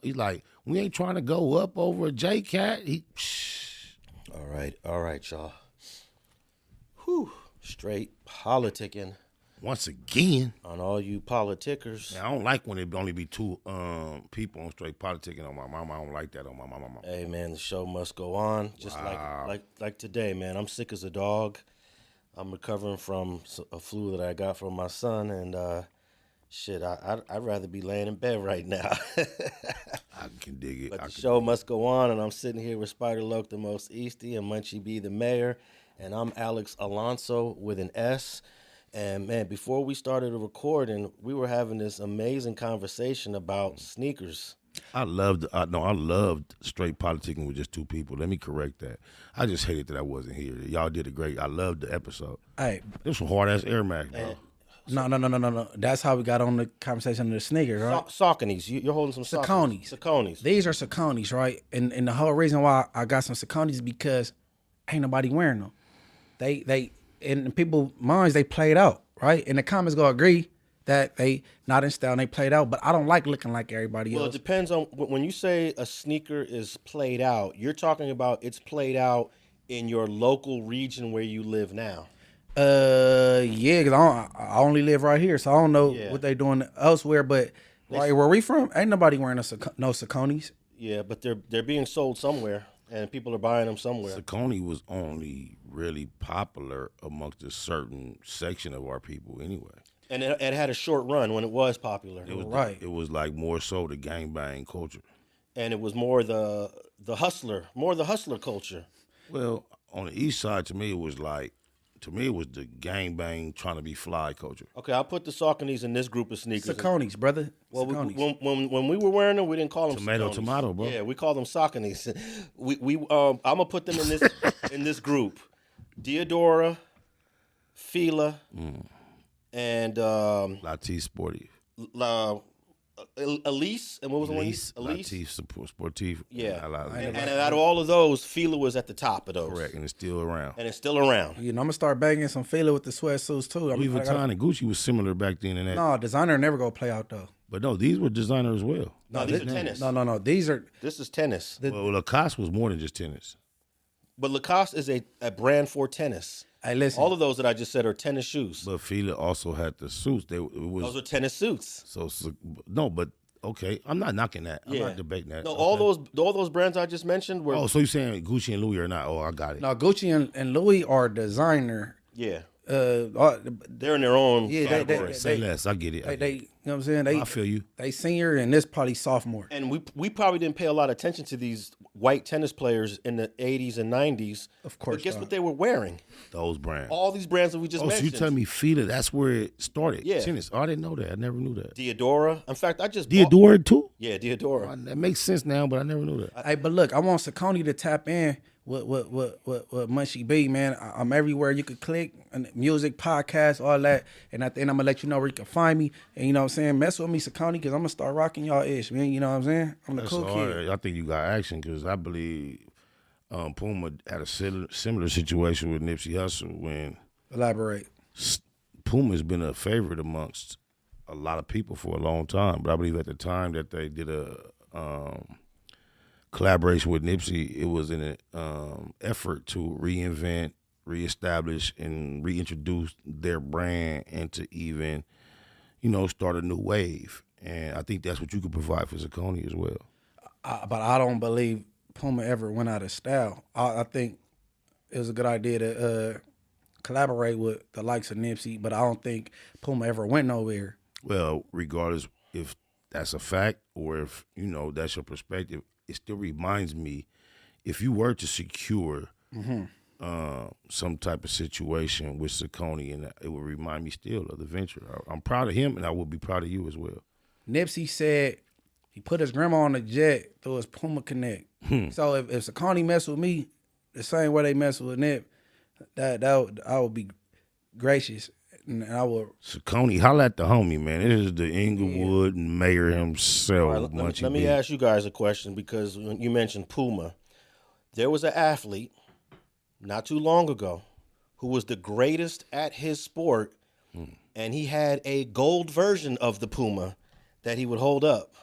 He's like, we ain't trying to go up over a J-Cat. All right, y'all. Whew. Straight politicking. Once again. On all you politickers. Yeah, I don't like when it only be two people on Straight Politicking on my mama. I don't like that on my mama. Hey, man, the show must go on. Just like today, man. I'm sick as a dog. I'm recovering from a flu that I got from my son, and I'd rather be laying in bed right now. I can dig it. But the show must go on, and I'm sitting here with Spider Loke, the most Easty, and Munchie B, the mayor, and I'm Alex Alonso with an S. And, man, before we started recording, we were having this amazing conversation about sneakers. I loved Straight Politicking with just two people. Let me correct that. I just hated that I wasn't here. Y'all did it great. I loved the episode. Hey, this was hard-ass Air Max, bro. No. That's how we got on the conversation of the sneakers, right? Sauconys. You're holding some Sauconys. Sauconys. These are Sauconys, right? And the whole reason why I got some Sauconys is because ain't nobody wearing them. They in people's minds, they played out, right? And the comments go agree that they not in style and they played out, but I don't like looking like everybody else. Well, it depends on, when you say a sneaker is played out, you're talking about it's played out in your local region where you live now. Yeah, because I only live right here, so I don't know what they doing elsewhere, but right where we from, ain't nobody wearing no Sauconys. Yeah, but they're being sold somewhere, and people are buying them somewhere. Saucony was only really popular amongst a certain section of our people anyway. And it had a short run when it was popular. It was right. It was like more so the gangbang culture. And it was more the hustler culture. Well, on the east side, to me, it was the gangbang trying to be fly culture. Okay, I'll put the Sauconys in this group of sneakers. Sauconys, brother. Well, when we were wearing them, we didn't call them tomato, bro. Yeah, we called them Sauconys. I'm gonna put them in this in this group. Diodora, Fila, and Latif Sportive. Elise, and what was Elise? the one? Elise, Latif Sportive. Yeah, and out of all of those, Fila was at the top of those. Correct, and it's still around. You know, I'm gonna start banging some Fila with the sweatsuits too. Louis Vuitton and Gucci was similar back then. In that. No, designer never gonna play out though. But no, these were designer as well. No, these are tennis. No, This is tennis. Well, Lacoste was more than just tennis. But Lacoste is a brand for tennis. Hey, listen. All of those that I just said are tennis shoes. But Fila also had the suits. Those are tennis suits. So no, but okay, I'm not knocking that. I'm not debating that. No, okay. all those brands I just mentioned were. Oh, so you're saying Gucci and Louis are not? Oh, I got it. No, Gucci and Louis are designer. Yeah. They're in their own category. Say less. I get it. They you know what I'm saying? I feel you. They senior and this probably sophomore. And we probably didn't pay a lot of attention to these white tennis players in the 80s and 90s. Of course. But guess what they were wearing? Those brands. All these brands that we just mentioned. So you telling me Fila, that's where it started? Yeah. Tennis. Oh, I didn't know that. I never knew that. Diodora. In fact, I just Diodora too? Yeah, Diodora. That makes sense now, but I never knew that. Hey, but look, I want Saucony to tap in with Munchie B, man. I'm everywhere you could click, music, podcast, all that. And at the end, I'm going to let you know where you can find me. And you know what I'm saying? Mess with me, Saucony, because I'm going to start rocking y'all ish, man. You know what I'm saying? I'm the cool kid. I think you got action because I believe Puma had a similar situation with Nipsey Hussle when... Elaborate. Puma's been a favorite amongst a lot of people for a long time. But I believe at the time that they did a... collaboration with Nipsey, it was in an effort to reinvent, reestablish, and reintroduce their brand and to even, start a new wave. And I think that's what you could provide for Saucony as well. But I don't believe Puma ever went out of style. I think it was a good idea to collaborate with the likes of Nipsey, but I don't think Puma ever went nowhere. Well, regardless if that's a fact or if, that's your perspective, it still reminds me, if you were to secure some type of situation with Saucony, and it would remind me still of the venture. I'm proud of him, and I would be proud of you as well. Nipsey said he put his grandma on a jet through his Puma Connect. So if Saucony mess with me the same way they mess with Nip, I would be gracious. And I will. Saucony, holla at the homie, man. This is the Inglewood mayor himself. Right, let me ask you guys a question, because when you mentioned Puma, there was an athlete not too long ago who was the greatest at his sport, and he had a gold version of the Puma that he would hold up.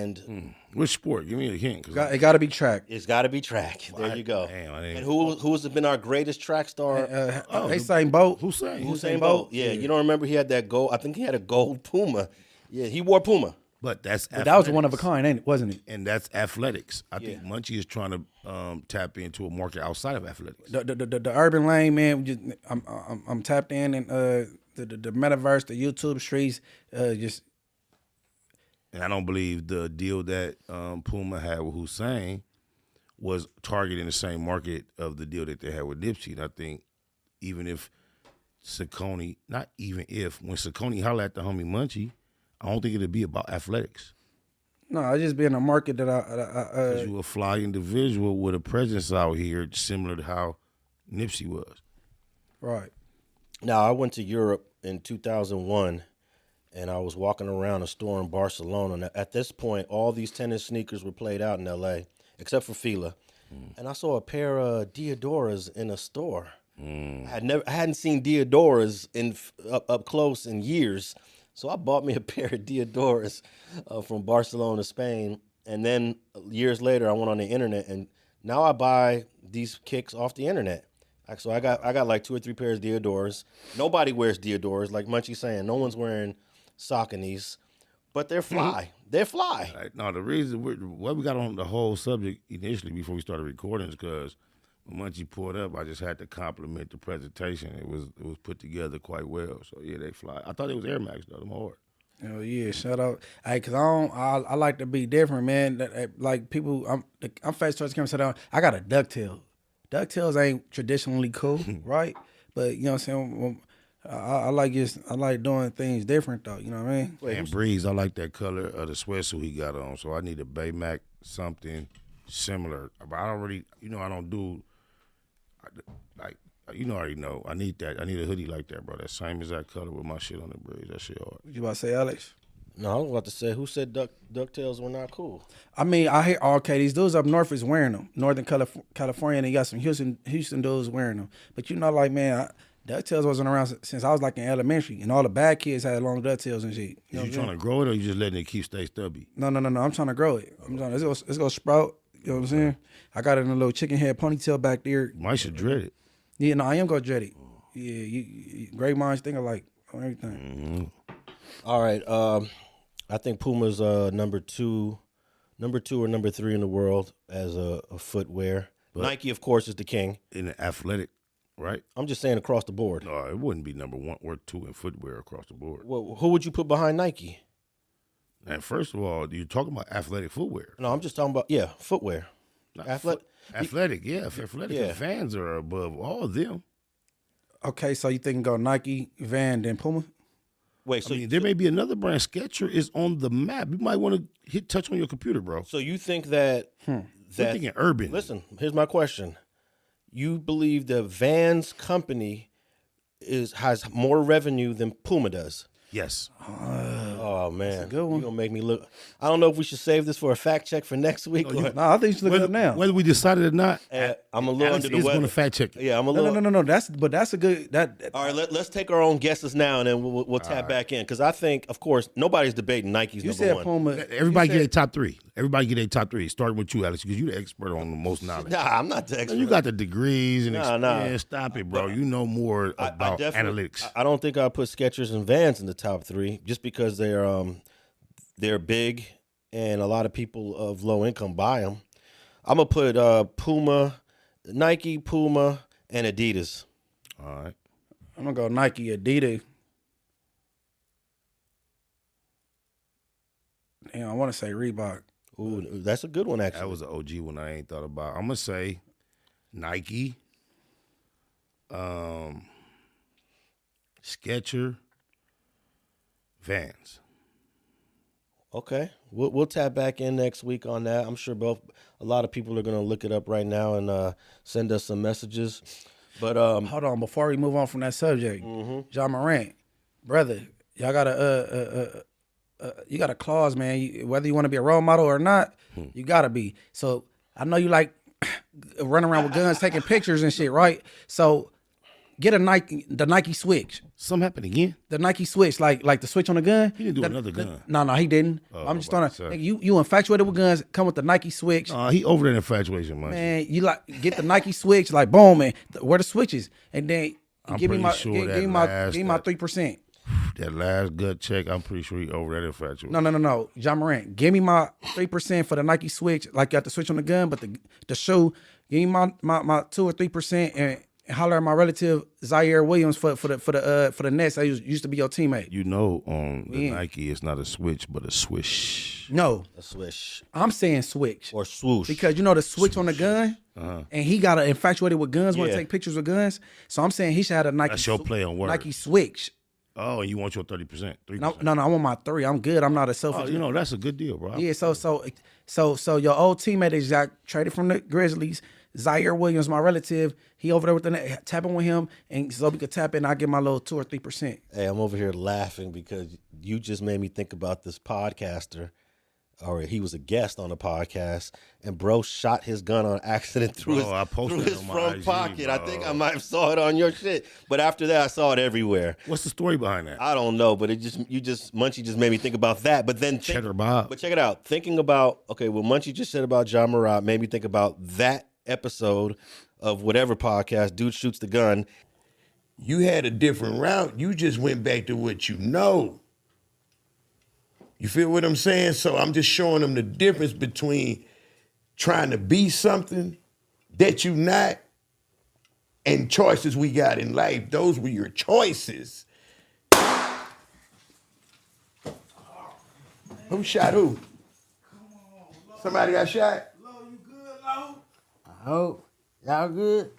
And Which sport? Give me a hint. It got to be track. it's got to be track. There you go. Damn, And who's been our greatest track star? Usain Bolt. Usain Bolt. Yeah, you don't remember he had that gold? I think he had a gold Puma. Yeah, he wore Puma. But that's But that was one of a kind, ain't it? Wasn't it? And that's athletics. I think Munchie is trying to tap into a market outside of athletics. The urban lane, man. I'm tapped in, and the metaverse, the YouTube streets, just. And I don't believe the deal that Puma had with Hussein was targeting the same market of the deal that they had with Nipsey. And I think even if Saucony, not even if, when Saucony hollered at the homie Munchie, I don't think it'd be about athletics. No, I just be in a market that Because you a fly individual with a presence out here similar to how Nipsey was. Right. Now, I went to Europe in 2001, and I was walking around a store in Barcelona. And at this point, all these tennis sneakers were played out in L.A., except for Fila. And I saw a pair of Diodoras in a store. I hadn't seen Diodoras up close in years. So I bought me a pair of Diodoras from Barcelona, Spain. And then years later, I went on the internet, and now I buy these kicks off the internet. So I got like 2 or 3 pairs of Diodoras. Nobody wears Diodoras, like Munchie saying. No one's wearing Sauconys, but they're fly. They're fly. Right. No, the reason what we got on the whole subject initially before we started recording is because when Munchie pulled up, I just had to compliment the presentation. It was put together quite well. So yeah, they fly. I thought it was Air Max though. Them hard. Oh yeah, shout out. Hey, cause I like to be different, man. Like people, I'm face towards the camera. Sit down. I got a ducktail. Ducktails ain't traditionally cool, right? But you know what I'm saying. I like doing things different though. You know what I mean? And Breeze, I like that color of the sweatsuit he got on. So I need a Baymax something similar. But I don't really, I don't do like I already know. I need that. I need a hoodie like that, bro. That same exact color with my shit on the Breeze. That shit hard. What you about to say, Alex? No, I was about to say, who said DuckTales were not cool? I mean, I hear these dudes up north is wearing them. Northern California, and you got some Houston dudes wearing them. But like, man, DuckTales wasn't around since I was like in elementary, and all the bad kids had long DuckTales and shit. You trying to grow it, or you just letting it stay stubby? No. I'm trying to grow it. It's gonna sprout. You know what I'm saying? I got it in a little chicken head ponytail back there. Might should dread it. Yeah, no, I am gonna dread it. Yeah, you great minds think alike on everything. All right. I think Puma's number two or number 3 in the world as a footwear. But Nike, of course, is the king. In the athletic, right? I'm just saying across the board. No, it wouldn't be number 1 or 2 in footwear across the board. Well, who would you put behind Nike? And first of all, you're talking about athletic footwear. No, I'm just talking about, footwear. Athletic, yeah. Vans are above all of them. Okay, so you think go Nike, Van, then Puma? Wait, so there may be another brand. Skechers is on the map. You might want to touch on your computer, bro. So you think that I'm thinking urban. Listen, here's my question. You believe the Vans company has more revenue than Puma does? Yes. Oh man, that's a good one. You gonna make me look. I don't know if we should save this for a fact check for next week. No, I think you should look it up now. Whether we decided or not, I'm a little Alex under the is weather. going to fact check it. Yeah, I'm a little. No. That's a good. All right, let's take our own guesses now, and then we'll tap back in because I think, of course, nobody's debating Nike's You number said 1. Puma. Everybody get a top 3. Everybody get a top 3. Starting with you, Alex, because you're the expert on the most knowledge. Nah, I'm not the expert. You got the degrees and Nah. experience. Stop it, bro. You know more about analytics. I don't think I'll put Skechers and Vans in the top 3 just because they're big and a lot of people of low income buy them. I'm gonna put Puma, Nike, Puma, and Adidas. All right. I'm gonna go Nike, Adidas. Damn, I want to say Reebok. Ooh, that's a good one, actually. That was an OG one I ain't thought about. I'm going to say Nike, Skechers, Vans. Okay, we'll tap back in next week on that. I'm sure a lot of people are gonna look it up right now and send us some messages. But Hold on, before we move on from that subject, John Morant, brother, y'all got you got a clause, man. Whether you want to be a role model or not, you gotta be. So I know you like running around with guns, taking pictures and shit, right? So get the Nike switch. Something happened again? The Nike switch, like the switch on the gun. He didn't do another gun. No, he didn't. Oh, I'm just about throwing. to say. You infatuated with guns? Come with the Nike switch. He over that infatuation, man. You like get the Nike switch, like boom, man. Where the switches, and then give me my 3%. That last gut check, I'm pretty sure he over that infatuation. No. John Morant, give me my 3% for the Nike switch, like you got the switch on the gun, but the shoe, give me my 2 or 3% and holler at my relative Zaire Williams for the Nets. I used to be your teammate. You know, on the Nike, it's not a switch, but a swish. No, A swish I'm saying switch or swoosh. because you know the switch on the gun, and he got infatuated with guns. Want to Yeah. take pictures with guns, so I'm saying he should have a Nike. That's your play on words. Nike switch. Oh, and you want your 30%? 3%. No, I want my 3. I'm good. I'm not a selfish. Oh, you know, that's a good deal, bro. Yeah, so your old teammate is got traded from the Grizzlies. Zaire Williams, my relative, he over there with the net, tapping with him, and so we could tap in. I get my little 2 or 3%. Hey, I'm over here laughing because you just made me think about this podcaster, or he was a guest on a podcast, and bro shot his gun on accident through I posted his it on my front IG, pocket. I bro. think I might have saw it on your shit, but after that, I saw it everywhere. What's the story behind that? I don't know, but Munchie just made me think about that. But then Cheddar Bob. But check it out. Thinking about what Munchie just said about John Morant made me think about that episode of whatever podcast, Dude Shoots the Gun. You had a different route. You just went back to what you know. You feel what I'm saying? So I'm just showing them the difference between trying to be something that you not and choices we got in life. Those were your choices. Who shot who? Somebody got shot? Lo, you good, Lo? I hope. Y'all good?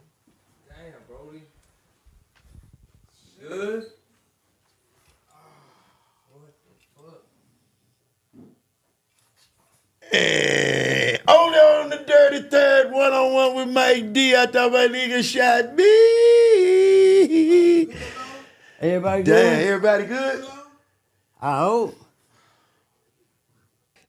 Damn, Brody. Good. And only on the dirty third, one-on-one with Mike D. I thought my nigga shot me. Everybody good? Damn, everybody good? I hope.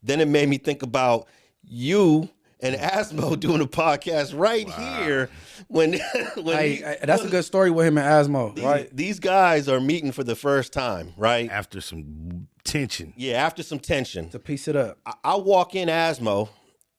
Then it made me think about you and Azmo doing a podcast right here when That's a good story with him and Azmo, right? These guys are meeting for the first time, right? After some tension. Yeah, after some tension. To piece it up. I walk in Azmo,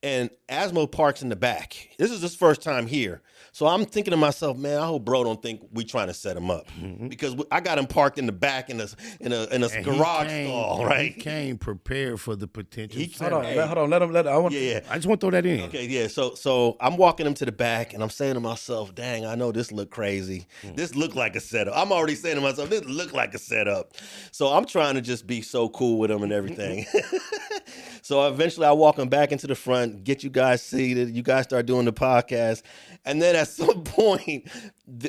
and Azmo parks in the back. This is his first time here. So I'm thinking to myself, man, I hope bro don't think we trying to set him up. Because I got him parked in the back in a garage stall, right? He came prepared for the potential. Hold on. Let him. I want. Yeah. I just want to throw that in. Okay, yeah. So I'm walking him to the back, and I'm saying to myself, dang, I know this look crazy. This look like a setup. I'm already saying to myself, this look like a setup. So I'm trying to just be so cool with him and everything. So eventually I walk him back into the front, get you guys seated. You guys start doing the podcast. And then at some point,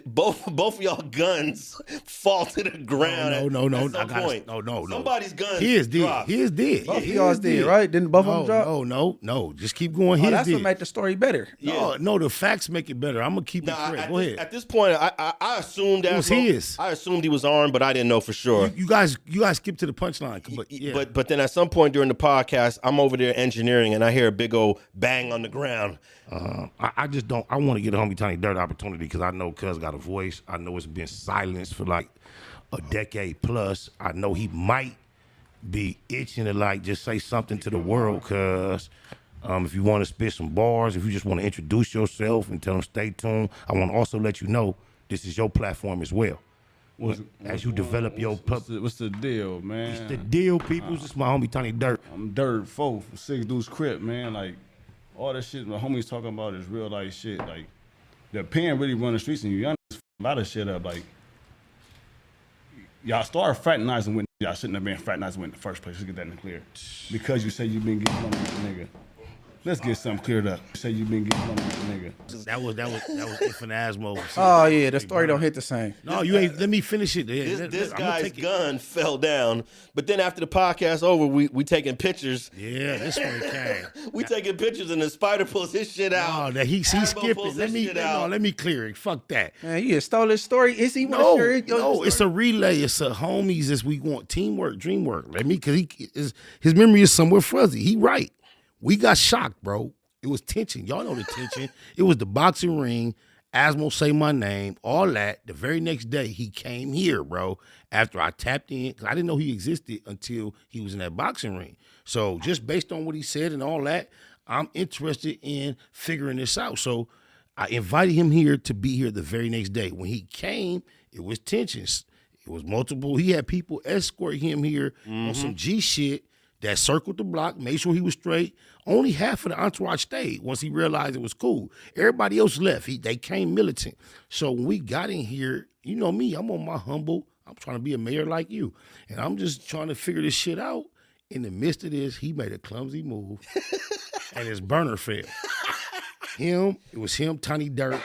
both of y'all guns fall to the ground. No. At some point. No. Somebody's gun He is dead. dropped. He is dead. Both of y'all's dead, right? Didn't both of them drop? No. Just keep going. He Oh, is that's dead. what made the story better. No, the facts make it better. I'm gonna keep it correct. Go ahead. At this point, I assumed that was his. I assumed he was armed, but I didn't know for sure. You guys skip to the punchline. But, yeah. But then at some point during the podcast, I'm over there engineering, and I hear a big old bang on the ground. I just don't. I want to get a Homie Tiny Dirt opportunity because I know Cuz got a voice. I know it's been silenced for like a decade plus. I know he might be itching to like just say something to the world, Cuz. If you want to spit some bars, if you just want to introduce yourself and tell them stay tuned, I want to also let you know this is your platform as well. As you develop your What's the deal, man? It's the deal, people. This is my Homie Tiny Dirt. I'm Dirt 4 from 6 Deuce Crip, man. Like, all that shit my homies talking about is real life shit. Like, the pen really run the streets and you young a lot of shit up. Like, y'all start fraternizing with y'all shouldn't have been fraternizing with in the first place. Let's get that in the clear. Because you say you been getting money with the nigga. Let's get something cleared up. You say you been getting money with the nigga. That was Infant Asmo. Oh yeah, the story don't hit the same. No, you ain't. Let me finish it. This guy's gun fell down, but then after the podcast over, we taking pictures. Yeah, this one came. We taking pictures, and the spider pulls his shit out. Oh, that he Azmo skipped pulls it. his shit out. Let me clear it. Fuck that. Man, you just stole this story. Is he No, no, it's a relay. It's a homies. It's we want teamwork, dreamwork. Because his memory is somewhere fuzzy. He right. We got shocked, bro. It was tension. Y'all know the tension. It was the boxing ring. Azmo say my name, all that. The very next day, he came here, bro, after I tapped in, because I didn't know he existed until he was in that boxing ring. So just based on what he said and all that, I'm interested in figuring this out. So I invited him here to be here the very next day. When he came, it was tensions. It was multiple. He had people escort him here on some G shit that circled the block, made sure he was straight. Only half of the entourage stayed once he realized it was cool. Everybody else left. They came militant. So when we got in here, you know me, I'm on my humble. I'm trying to be a mayor like you. And I'm just trying to figure this shit out. In the midst of this, he made a clumsy move, and his burner fell. It was him, Tiny Dirt,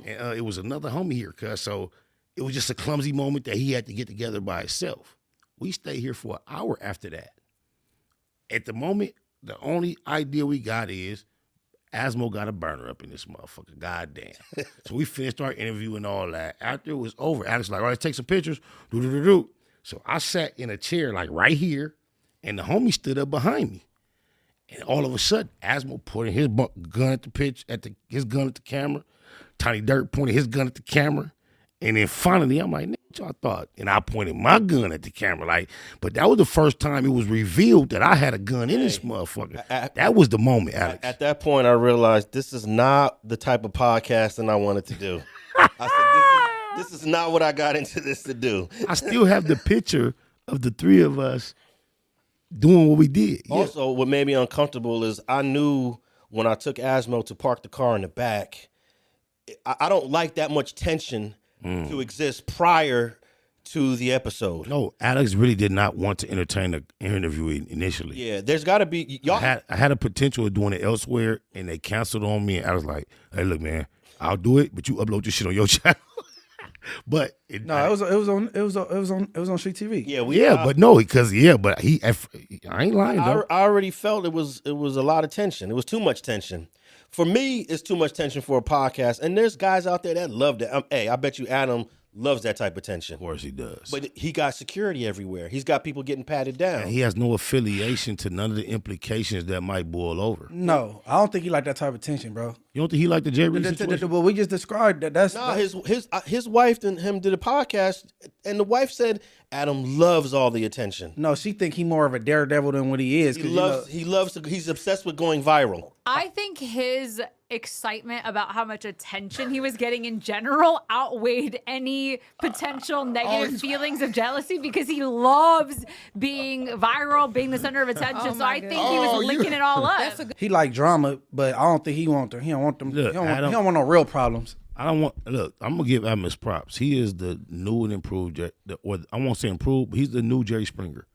and it was another homie here, cuz. So it was just a clumsy moment that he had to get together by himself. We stayed here for an hour after that. At the moment, the only idea we got is Azmo got a burner up in this motherfucker. Goddamn. So we finished our interview and all that. After it was over, Alex was like, all right, take some pictures. Do. So I sat in a chair like right here, and the homie stood up behind me. And all of a sudden, Azmo pointed his gun at the pitch, his gun at the camera. Tiny Dirt pointed his gun at the camera. And then finally, I'm like, what y'all thought? And I pointed my gun at the camera. But that was the first time it was revealed that I had a gun in this motherfucker. That was the moment, Alex. At that point, I realized this is not the type of podcasting I wanted to do. I said, this is not what I got into this to do. I still have the picture of the three of us doing what we did. Also, what made me uncomfortable is I knew when I took Azmo to park the car in the back, I don't like that much tension to exist prior to the episode. No, Alex really did not want to entertain the interview initially. Yeah, there's got to be y'all. I had a potential of doing it elsewhere, and they canceled on me. And I was like, "Hey, look, man, I'll do it, but you upload this shit on your channel." But it was on Street TV. Yeah, but I ain't lying though. I already felt it was a lot of tension. It was too much tension. For me, it's too much tension for a podcast. And there's guys out there that love that. Hey, I bet you Adam loves that type of tension. Of course he does. But he got security everywhere. He's got people getting patted down. And he has no affiliation to none of the implications that might boil over. No, I don't think he like that type of tension, bro. You don't think he like the Jay Reed situation? Well, we just described that. His wife and him did a podcast, and the wife said Adam loves all the attention. No, she think he more of a daredevil than what he is. He's obsessed with going viral. I think his excitement about how much attention he was getting in general outweighed any potential negative feelings of jealousy because he loves being viral, being the center of attention. So I think he was linking it all up. He like drama, but I don't think he don't want them. Look, he don't want no real problems. I'm gonna give Adam his props. He is the new and improved, or I won't say improved, but he's the new Jerry Springer.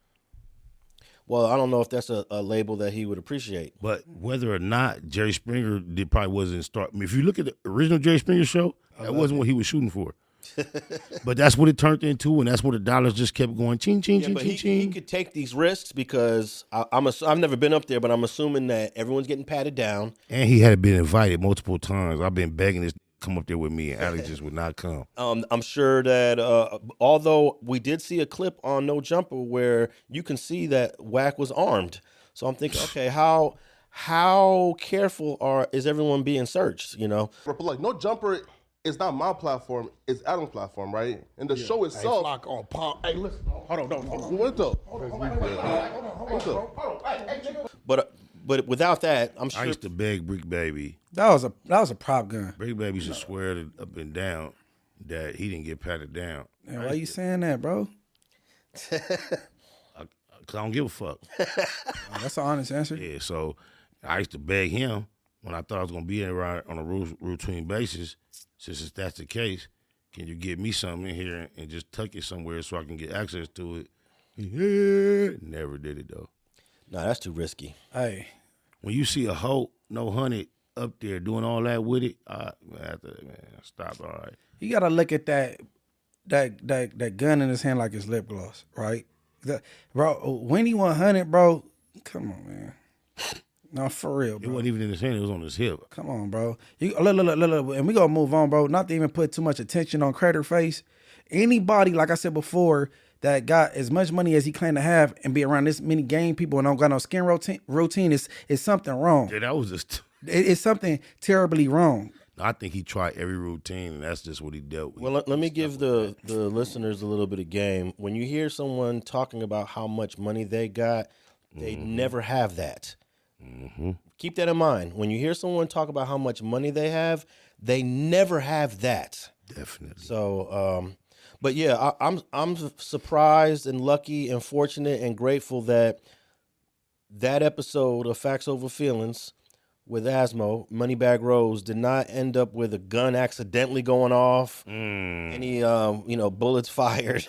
Well, I don't know if that's a label that he would appreciate. But whether or not Jerry Springer probably wasn't start. I mean, if you look at the original Jerry Springer show, that wasn't what he was shooting for. But that's what it turned into, and that's where the dollars just kept going. Ching, ching, ching, ching, ching. He could take these risks because I've never been up there, but I'm assuming that everyone's getting patted down. And he had been invited multiple times. I've been begging this to come up there with me, and Alex just would not come. I'm sure that although we did see a clip on No Jumper where you can see that Wack was armed, so I'm thinking, okay, how careful is everyone being searched? You know, but like No Jumper is not my platform; it's Adam's platform, right? And the show itself. Hey, listen, hold on. What the? But without that, I'm sure. I used to beg Brick Baby. That was a prop gun. Brick Baby used to swear up and down that he didn't get patted down. Man, why you saying that, bro? Because I don't give a fuck. That's an honest answer. Yeah, so I used to beg him when I thought I was going to be around on a routine basis. Since if that's the case, can you give me something in here and just tuck it somewhere so I can get access to it? Yeah, never did it, though. No, that's too risky. Hey, when you see a hoe, no 100 up there doing all that with it, stop. All right, you gotta look at that gun in his hand like it's lip gloss, right? Bro, when he 100, bro, come on, man. No, for real, bro. It wasn't even in his hand; it was on his hip. Come on, bro. Look, and we gonna move on, bro. Not to even put too much attention on Crater Face. Anybody, like I said before, that got as much money as he claimed to have and be around this many game people and don't got no skin routine is something wrong. Yeah, that was just. It's something terribly wrong. I think he tried every routine, and that's just what he dealt with. Well, let me give the listeners a little bit of game. When you hear someone talking about how much money they got, they never have that. Keep that in mind. When you hear someone talk about how much money they have, never have that. Definitely. So, but yeah, I'm surprised and lucky and fortunate and grateful that episode of Facts Over Feelings with Azmo, Moneybag Rose, did not end up with a gun accidentally going off, any bullets fired.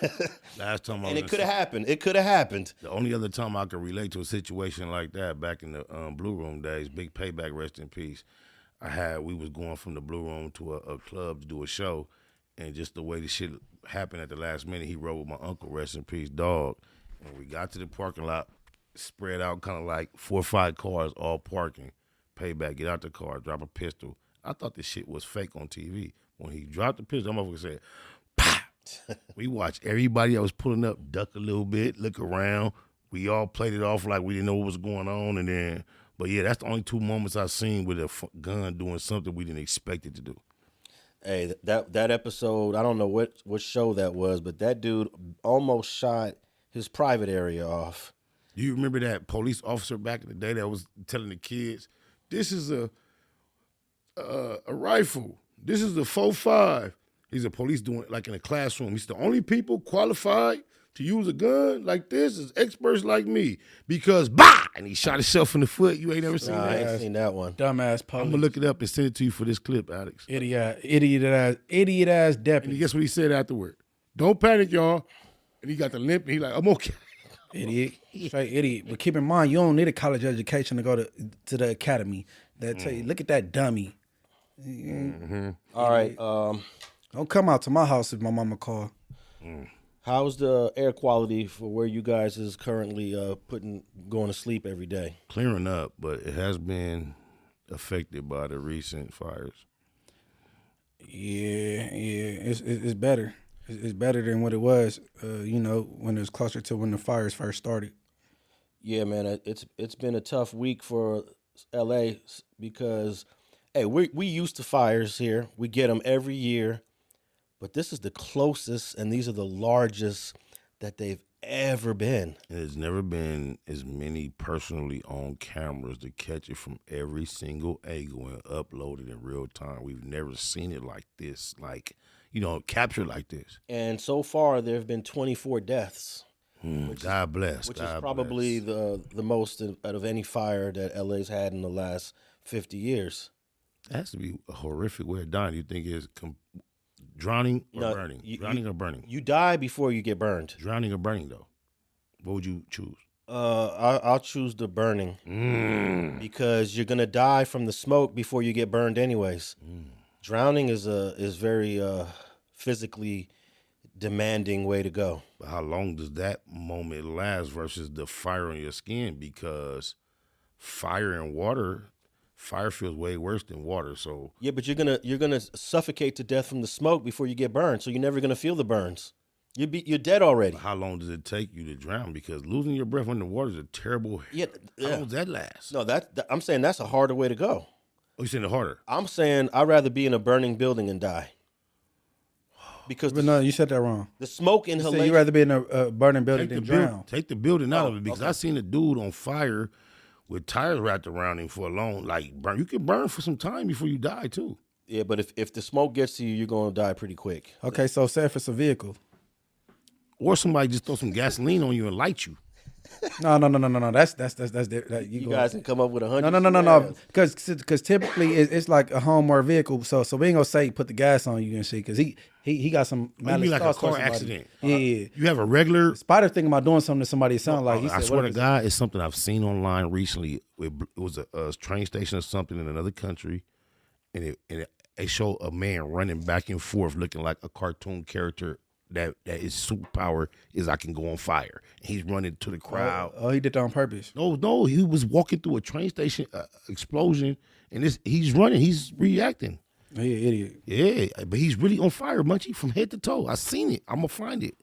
Last time and it could have happened. It could have happened. The only other time I could relate to a situation like that, back in the Blue Room days, Big Payback, rest in peace. We was going from the Blue Room to a club to do a show, and just the way the shit happened at the last minute, he rode with my uncle, rest in peace, dog. And we got to the parking lot, spread out kind of like 4 or 5 cars all parking. Payback, get out the car, drop a pistol. I thought this shit was fake on TV. When he dropped the pistol, that motherfucker said, "Pah!" We watched everybody that was pulling up duck a little bit, look around. We all played it off like we didn't know what was going on, and then, but yeah, that's the only 2 moments I've seen with a gun doing something we didn't expect it to do. Hey, that episode, I don't know what show that was, but that dude almost shot his private area off. Do you remember that police officer back in the day that was telling the kids, "This is a rifle. This is a 4.5." He's a police doing it like in a classroom. He's the only people qualified to use a gun like this is experts like me, because bah, and he shot himself in the foot. You ain't never seen I that. ain't seen that one. Dumbass police. I'm gonna look it up and send it to you for this clip, Alex. Idiot ass And deputy. guess what he said afterward? "Don't panic, y'all." And he got the limp, and he like, "I'm okay." Idiot, straight idiot. But keep in mind, you don't need a college education to go to the academy. That tell you, look at that dummy. All right. Don't come out to my house if my mama call. How's the air quality for where you guys is currently going to sleep every day? Clearing up, but it has been affected by the recent fires. Yeah, it's better. It's better than what it was. When it was closer to when the fires first started. Yeah, man, it's been a tough week for LA because, hey, we used to fires here. We get them every year, but this is the closest, and these are the largest that they've ever been. There's never been as many personally owned cameras to catch it from every single angle and upload it in real time. We've never seen it like this, captured like this. And so far, there have been 24 deaths. God bless. Which God is probably bless. the most out of any fire that LA's had in the last 50 years. It has to be a horrific way of dying. Do you think it's drowning or No, burning? Drowning or burning? You die before you get burned. Drowning or burning, though? What would you choose? I'll choose the burning because you're gonna die from the smoke before you get burned, anyways. Drowning is very physically demanding way to go. But how long does that moment last versus the fire on your skin? Because fire feels way worse than water. So yeah, but you're gonna suffocate to death from the smoke before you get burned, so you're never gonna feel the burns. You're dead already. how long does it take you to drown? Because losing your breath underwater is a terrible. Yeah, How long does that last? No, I'm saying that's a harder way to go. Oh, you're saying it harder? I'm saying I'd rather be in a burning building and die. Because But no, you said that wrong. the smoke You said inhalation. you'd rather be in a burning building than drown. Take the building out of Oh, it, because okay. I seen a dude on fire with tires wrapped around him for a long, burn. You can burn for some time before you die too. Yeah, but if the smoke gets to you, you're gonna die pretty quick. Okay, so say if it's a vehicle. Or somebody just throw some gasoline on you and light you. No. That You guys can come up with 100. No. scenarios. Because typically it's like a home or a vehicle. So we ain't gonna say put the gas on you and shit. Because he got some. Oh, you mean like a thoughts towards car somebody. accident? Yeah. You have a regular. Spider thinking about doing something to somebody. It sound like he said. I swear what to if God, it's something I've seen online recently. It was a train station or something in another country, and it showed a man running back and forth looking like a cartoon character. That his superpower is I can go on fire. And he's running to the crowd. Oh, he did that on purpose. No, he was walking through a train station explosion, and he's running. He's reacting. He an idiot. Yeah, but he's really on fire, Munchie, from head to toe. I seen it. I'm gonna find it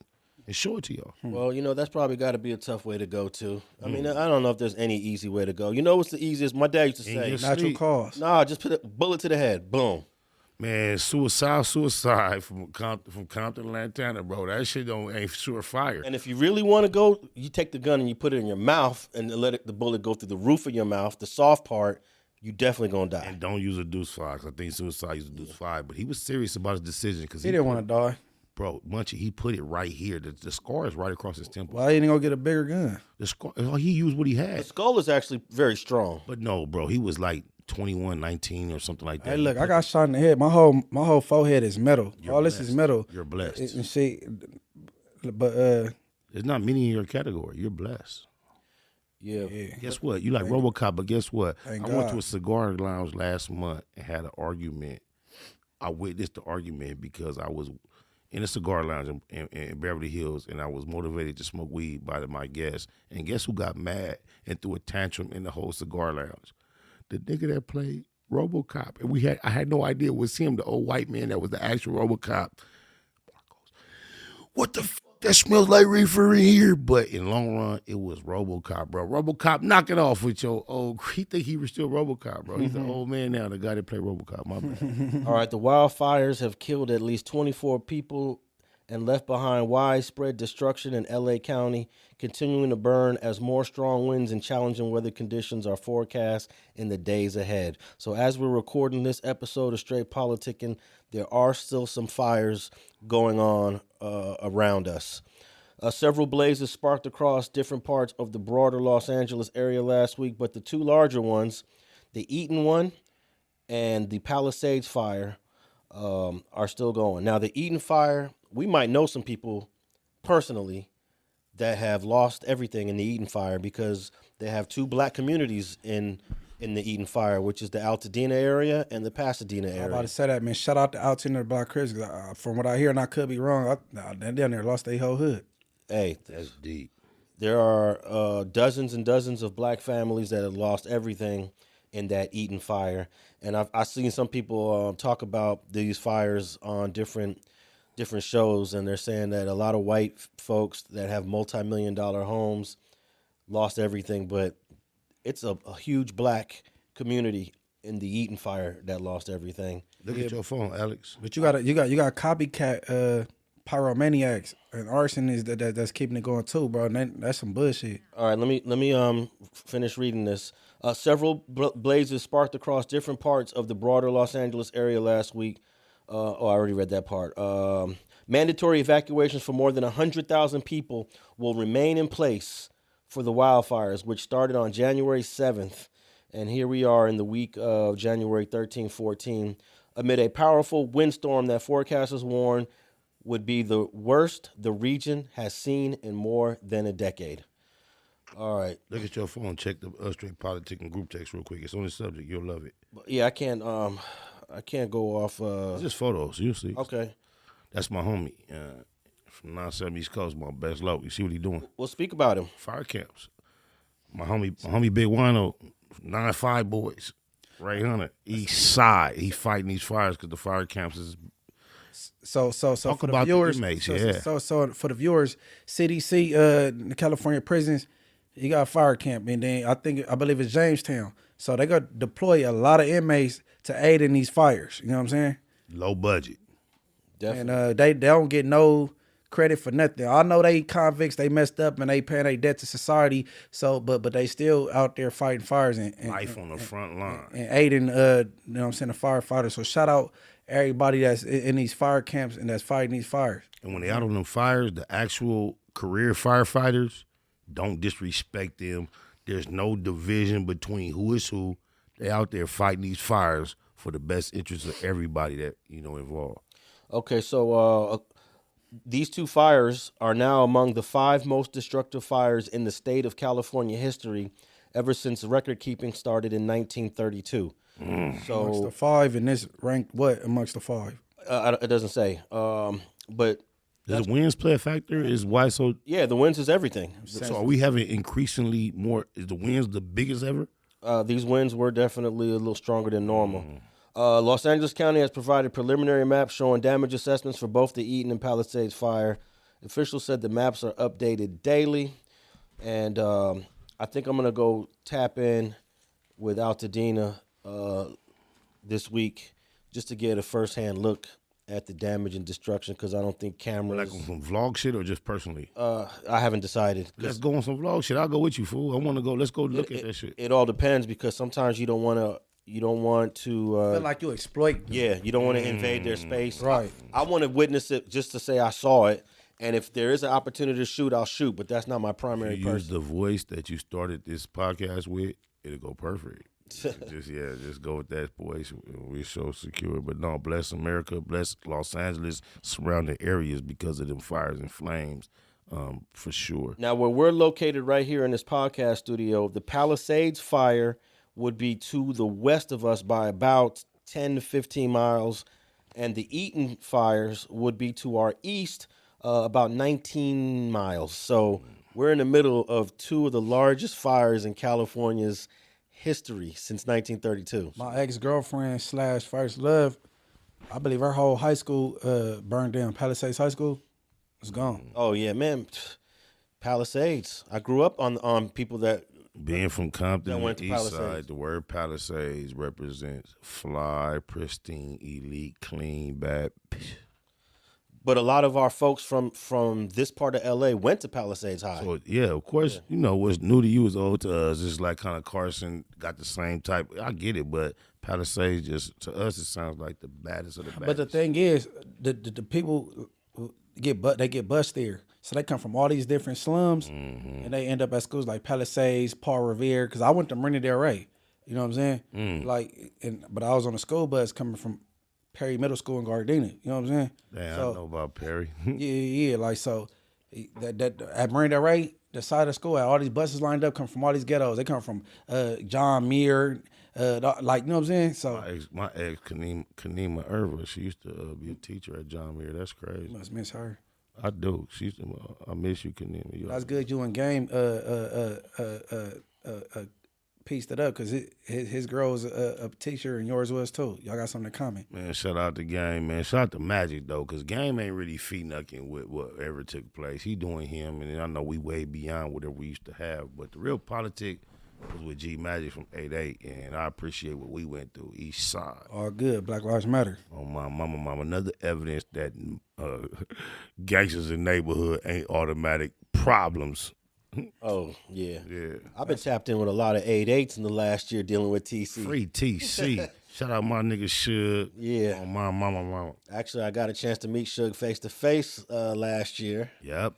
and show it to y'all. Well, that's probably got to be a tough way to go too. I mean, I don't know if there's any easy way to go. You know what's the easiest? My dad used to In say, your Natural sleep. cause. "Nah, just put a bullet to the head, boom." Man, suicide from Compton, Lantana, bro. That shit ain't sure fire. And if you really want to go, you take the gun and you put it in your mouth and let the bullet go through the roof of your mouth, the soft part, you definitely gonna die. And don't use a Deuce 5. I think suicide used a Deuce 5, but he was serious about his decision because He didn't want to die. Bro, Munchie, he put it right here. The scar is right across his temple. Why didn't he go get a bigger gun? The scar, he used what he The had. skull is actually very strong. But no, bro, he was like 21, 19 or something like that. Hey, look, I got shot in the head. My whole forehead is metal. All this is blessed. metal. You're blessed. And see, but There's not many in your category. You're blessed. Yeah. Guess what? You like RoboCop, but guess what? Thank I went God. to a cigar lounge last month and had an argument. I witnessed the argument because I was in a cigar lounge in Beverly Hills, and I was motivated to smoke weed by my guests. And guess who got mad and threw a tantrum in the whole cigar lounge? The nigga that played RoboCop. And I had no idea it was him, the old white man that was the actual RoboCop. What the f***? That smells like reefer in here. But in long run, it was RoboCop, bro. RoboCop, knock it off with your old. He think he was still RoboCop, bro. He's an old man now, the guy that played RoboCop. My bad. All right, the wildfires have killed at least 24 people and left behind widespread destruction in L.A. County, continuing to burn as more strong winds and challenging weather conditions are forecast in the days ahead. So as we're recording this episode of Straight Politicking, there are still some fires going on around us. Several blazes sparked across different parts of the broader Los Angeles area last week, but the two larger ones, the Eaton one and the Palisades fire, are still going. Now, the Eaton fire, we might know some people personally that have lost everything in the Eaton fire because they have two black communities in the Eaton fire, which is the Altadena area and the Pasadena area. I'm about to say that, man. Shout out to Alton and the Black Chris. From what I hear, and I could be wrong, they down there lost their whole hood. Hey, That's deep. there are dozens and dozens of black families that have lost everything in that Eaton fire. And I've seen some people talk about these fires on different shows, and they're saying that a lot of white folks that have multi-million-dollar homes lost everything, but it's a huge black community in the Eaton fire that lost everything. Look at your phone, Alex. But you got copycat pyromaniacs and arson is that's keeping it going too, bro. And that's some bullshit. All right, let me finish reading this. Several blazes sparked across different parts of the broader Los Angeles area last week. I already read that part. Mandatory evacuations for more than 100,000 people will remain in place for the wildfires, which started on January 7th. And here we are in the week of January 13, 14, amid a powerful windstorm that forecasters warn would be the worst the region has seen in more than a decade. All right. Look at your phone. Check the Straight Politicking group text real quick. It's on the subject. You'll love it. Yeah, I can't go off. It's just photos. You'll see. Okay. That's my homie from 97 East Coast. My best low. You see what he doing? Well, speak about him. Fire camps. My homie Big Wino, 9-5 boys, Ray Hunter, East Side. He fighting these fires because the fire camps is. So Talk for the about the viewers, inmates, so, yeah. so for the viewers, CDC, the California prisons, you got a fire camp, and then I believe it's Jamestown. So they got to deploy a lot of inmates to aid in these fires. You know what I'm saying? Low budget. Definitely. And they don't get no credit for nothing. I know they convicts, they messed up and they paying their debt to society. So, but they still out there fighting fires and Life on the front line. and aiding, you know what I'm saying, the firefighters. So shout out everybody that's in these fire camps and that's fighting these fires. And when they out on them fires, the actual career firefighters, don't disrespect them. There's no division between who is who. They out there fighting these fires for the best interests of everybody that, involved. Okay, so these two fires are now among the 5 most destructive fires in the state of California history ever since record keeping started in 1932. So Amongst the 5, and this ranked what amongst the 5? it doesn't say, but Does the winds play a factor? Is why so? yeah, the winds is everything. So are we having increasingly more? Is the winds the biggest ever? These winds were definitely a little stronger than normal. Los Angeles County has provided preliminary maps showing damage assessments for both the Eaton and Palisades fire. Officials said the maps are updated daily. And I think I'm going to go tap in with Altadena this week just to get a firsthand look at the damage and destruction, because I don't think cameras. Like on some vlog shit or just personally? I haven't decided. Let's go on some vlog shit. I'll go with you, fool. I want to go. Let's go look at that shit. It all depends, because sometimes you don't want to. You don't want to. Feel like you exploit them. Yeah, you don't want to invade their space. Right. I want to witness it just to say I saw it, and if there is an opportunity to shoot, I'll shoot. But that's not my primary You use person. the voice that you started this podcast with, it'll go perfect. just go with that voice. We're so secure. But no, bless America, bless Los Angeles, surrounding areas because of them fires and flames, for sure. Now, where we're located right here in this podcast studio, the Palisades fire would be to the west of us by about 10 to 15 miles, and the Eaton fires would be to our east about 19 miles. So we're in the middle of two of the largest fires in California's history since 1932. My ex-girlfriend / first love, I believe her whole high school burned down. Palisades High School was gone. Oh, yeah, man. Palisades. I grew up on people that... Being from Compton, That went the to east Palisades. side, the word Palisades represents fly, pristine, elite, clean, bad. But a lot of our folks from this part of L.A. went to Palisades High. So, yeah, of course, you know, what's new to you is old to us. It's like kind of Carson got the same type. I get it, but Palisades, just to us, it sounds like the baddest of the baddest. But the thing is, the people get bust there. So they come from all these different slums, and they end up at schools like Palisades, Paul Revere. Because I went to Marina Del Rey, you know what I'm saying? But I was on a school bus coming from Perry Middle School in Gardena. You know what I'm saying? Damn, So, I know about Perry. yeah. Like so, that at Marina Del Rey, the side of the school, had all these buses lined up, come from all these ghettos. They come from John Muir, like, you know what I'm saying? So My ex Kanima Irva, she used to be a teacher at John Muir. That's crazy. you must miss her. I do. I miss you, Kanima. You That's good. You and Game pieced it up because his girl was a teacher and yours was too. Y'all got something in common. Man, shout out to Game, man. Shout out to Magic, though, because Game ain't really feet-knucking with whatever took place. He doing him, and I know we way beyond whatever we used to have. But the real politic was with G Magic from 8-8, and I appreciate what we went through, each side. All good. Black Lives Matter. Oh, my mama. Another evidence that gangsters in neighborhood ain't automatic problems. Oh, yeah. Yeah. I've been tapped in with a lot of 8-8s in the last year dealing with TC. Free TC. Shout out my nigga Suge. Yeah. Oh, my mama. Actually, I got a chance to meet Suge face-to-face last year. Yep.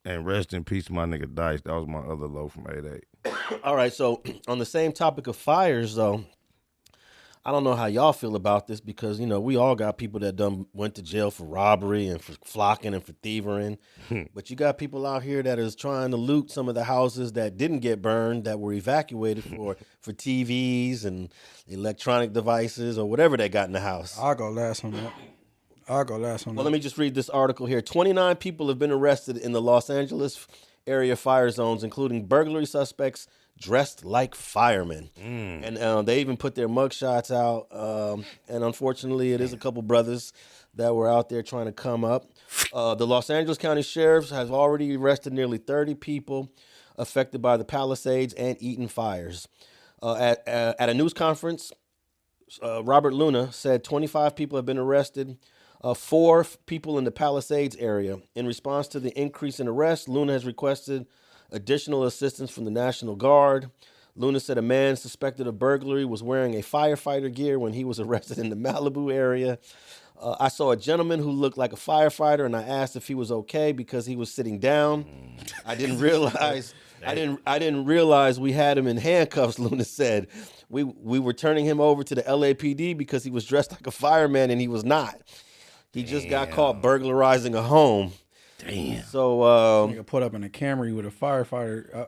And rest in peace, my nigga Dice. That was my other low from 8-8. All right, so on the same topic of fires, though, I don't know how y'all feel about this because, you know, we all got people that went to jail for robbery and for flocking and for thieving. But you got people out here that is trying to loot some of the houses that didn't get burned, that were evacuated for TVs and electronic devices or whatever they got in the house. I'll go last on that. Well, let me just read this article here. 29 people have been arrested in the Los Angeles area fire zones, including burglary suspects dressed like firemen. And they even put their mugshots out. And unfortunately, it is a couple brothers that were out there trying to come up. The Los Angeles County Sheriffs has already arrested nearly 30 people affected by the Palisades and Eaton fires. At a news conference, Robert Luna said 25 people have been arrested, 4 people in the Palisades area. In response to the increase in arrests, Luna has requested additional assistance from the National Guard. Luna said a man suspected of burglary was wearing a firefighter gear when he was arrested in the Malibu area. I saw a gentleman who looked like a firefighter, and I asked if he was okay because he was sitting down. I didn't realize we had him in handcuffs, Luna said. We were turning him over to the LAPD because he was dressed like a fireman, and he was not. He just got caught burglarizing a home. Damn. So Nigga put up in a Camry with a firefighter.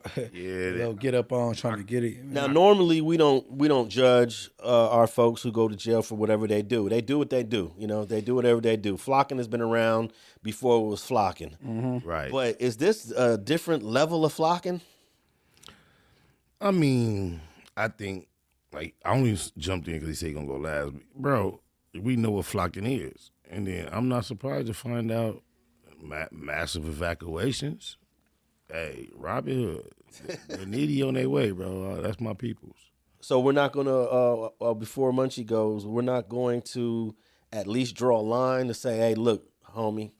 They'll get up on trying to get it. now, normally we don't judge our folks who go to jail for whatever they do. They do what they do. You know, they do whatever they do. Flocking has been around before it was flocking. Right. But is this a different level of flocking? I mean, I think, like, I only jumped in because he said he gonna go last. Bro, we know what flocking is. And then I'm not surprised to find out massive evacuations. Hey, Robin Hood, they're needy on their way, bro. That's my peoples. So we're not gonna before Munchie goes, we're not going to at least draw a line to say, hey, look, homie,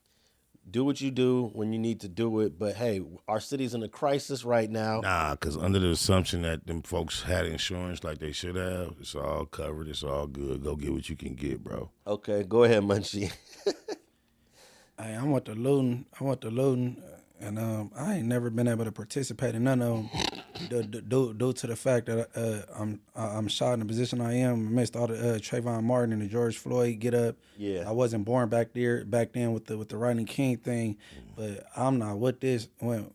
do what you do when you need to do it. But hey, our city's in a crisis right now. Nah, because under the assumption that them folks had insurance like they should have, it's all covered, it's all good. Go get what you can get, bro. Okay, go ahead, Munchie. Hey, I went to looting, and I ain't never been able to participate in none of them due to the fact that I'm shot in the position I am. I missed all the Trayvon Martin and the George Floyd get up. Yeah. I wasn't born back then with the Rodney King thing, but I'm not with this when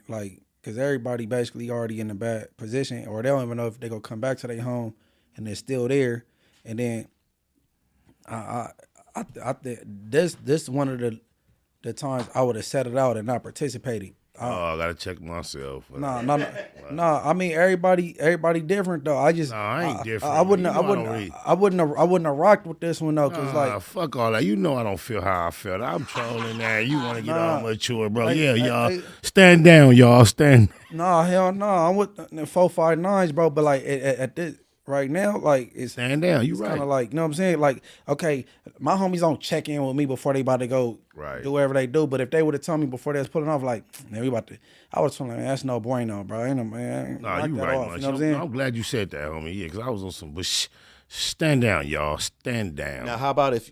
like, because everybody basically already in a bad position, or they don't even know if they gonna come back to their home and they're still there. And then I think this one of the times I would have set it out and not participated. I gotta check myself. No. I mean, everybody different though. I just, I ain't different. I wouldn't have rocked with this one though, cause like, fuck all that. You know I don't feel how I felt. I'm trolling that. You want to get all mature, bro? Yeah, y'all. Stand down, y'all. Stand. nah, hell no. I'm with the 459s, bro. But like at this right now, like it's Stand down. You right. kind of like, you know what I'm saying? Like, okay, my homies don't check in with me before they about to go do whatever they do. But if they would have told me before they was pulling off, like, man, we about to, I was telling them, man, that's no bueno, bro. Ain't no, man. Nah, you right, off, Munchie. you know what I'm saying? I'm glad you said that, homie. Yeah, because I was on some, but stand down, y'all. Stand down. Now, how about if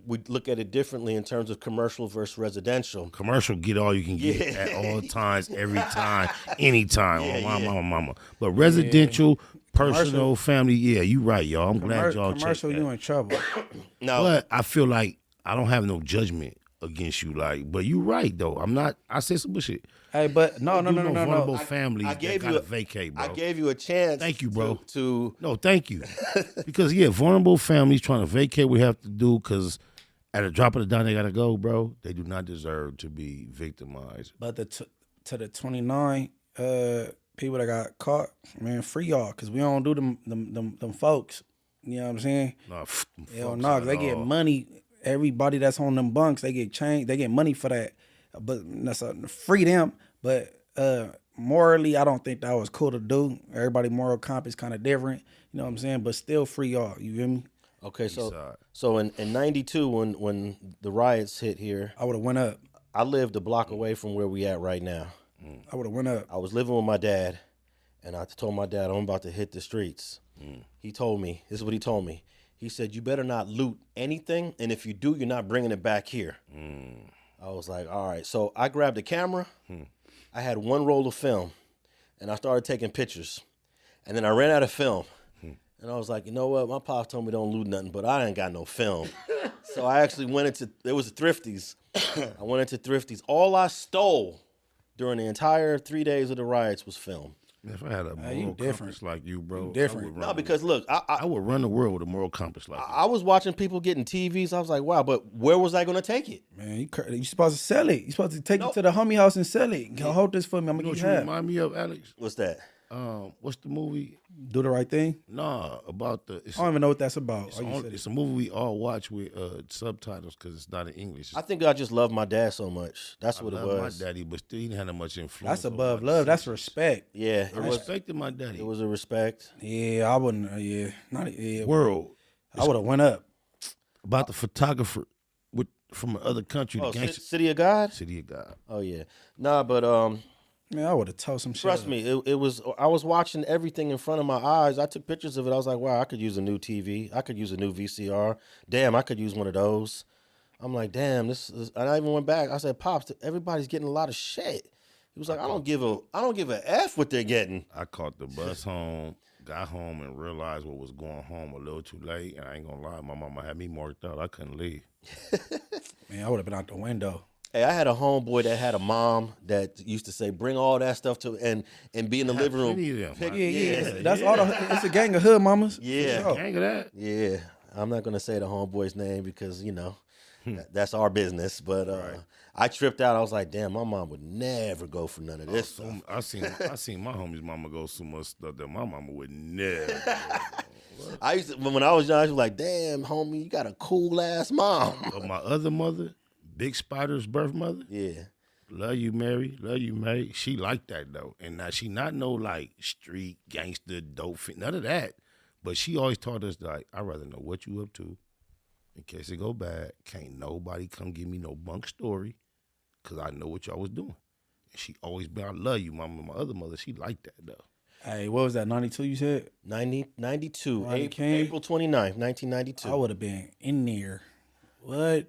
we look at it differently in terms of commercial versus residential? Commercial, get all you can get at all times, every time, anytime. Mama. But residential, personal, family, yeah, you right, y'all. I'm glad y'all checked Commercial, that. you in trouble. No, But I feel like I don't have no judgment against you, like. But you right though. I'm not. I said some bullshit. Hey, but no. Vulnerable families I gave that you gotta a- vacate, bro. I gave you a chance. Thank you, bro. To No, thank you. Because yeah, vulnerable families trying to vacate, we have to do because at a drop of the dime they gotta go, bro. They do not deserve to be victimized. But to the 29 people that got caught, man, free y'all, cause we don't do them folks. You know what I'm saying? No, Hell no, 'cause they get money. Everybody that's on them bunks, they get changed. They get money for that. But that's free them. But morally, I don't think that was cool to do. Everybody moral compass kind of different. You know what I'm saying? But still free y'all. You feel me? okay, so in '92 when the riots hit here, I would have went up. I lived a block away from where we at right now. I would have went up. I was living with my dad, and I told my dad I'm about to hit the streets. He told me, this is what he told me. He said, you better not loot anything, and if you do, you're not bringing it back here. I was like, all right. So I grabbed a camera. I had one roll of film, and I started taking pictures. And then I ran out of film. And I was like, you know what? My pop told me don't loot nothing, but I ain't got no film. So I actually went into, there was a Thrifties. I went into Thrifties. All I stole during the entire 3 days of the riots was film. If I had a moral compass like you, bro, different. No, because look, I would run the world with a moral compass like I was watching people getting TVs. I was like, wow, but where was I going to take it? Man, you supposed to sell it. You supposed to take it to the homie house and sell it. Hold this for me. I'm you. gonna Know get what you half. remind me of, Alex? What's that? What's the movie? Do the right thing. Nah, about the. I don't even know what that's about. It's a movie we all watch with subtitles because it's not in English. I think I just love my dad so much. That's what it love was. my daddy, but still he didn't have that much influence. That's above love. That's respect. Yeah, I respected my daddy. it was a respect. Yeah, I wouldn't. World I would have went up. about the photographer from another country. Oh, the gangster City of God? City of God. Oh, yeah. Nah, but Man, I would have told some shit. trust up. me, it was. I was watching everything in front of my eyes. I took pictures of it. I was like, wow, I could use a new TV. I could use a new VCR. Damn, I could use one of those. I'm like, damn, this is, and I even went back. I said, Pops, everybody's getting a lot of shit. He was like, I don't give a F what they're getting. I caught the bus home, got home, and realized what was going home a little too late. And I ain't gonna lie, my mama had me marked out. I couldn't leave. Man, I would have been out the window. Hey, I had a homeboy that had a mom that used to say, bring all that stuff to and be in the living room. Plenty of them. Yeah. That's all. It's a gang of hood mamas. Yeah. For sure. Gang of that. Yeah, I'm not gonna say the homeboy's name because that's our business. But I tripped out. I was like, damn, my mom would never go for none of this stuff. I seen my homie's mama go so much stuff that my mama would never. I used to, when I was young, I was like, damn, homie, you got a cool ass mom. But my other mother, Big Spider's birth mother, Yeah. Love you, Mary. Love you, Mary. She like that though, and now she not no like street gangster dope fit, none of that. But she always taught us like, I'd rather know what you up to, in case it go bad. Can't nobody come give me no bunk story, cause I know what y'all was doing. And she always been, I love you, mama. My other mother, she like that though. Hey, what was that? 92? You said 92, Rodney King? April 29th, 1992. I would have been in there. What?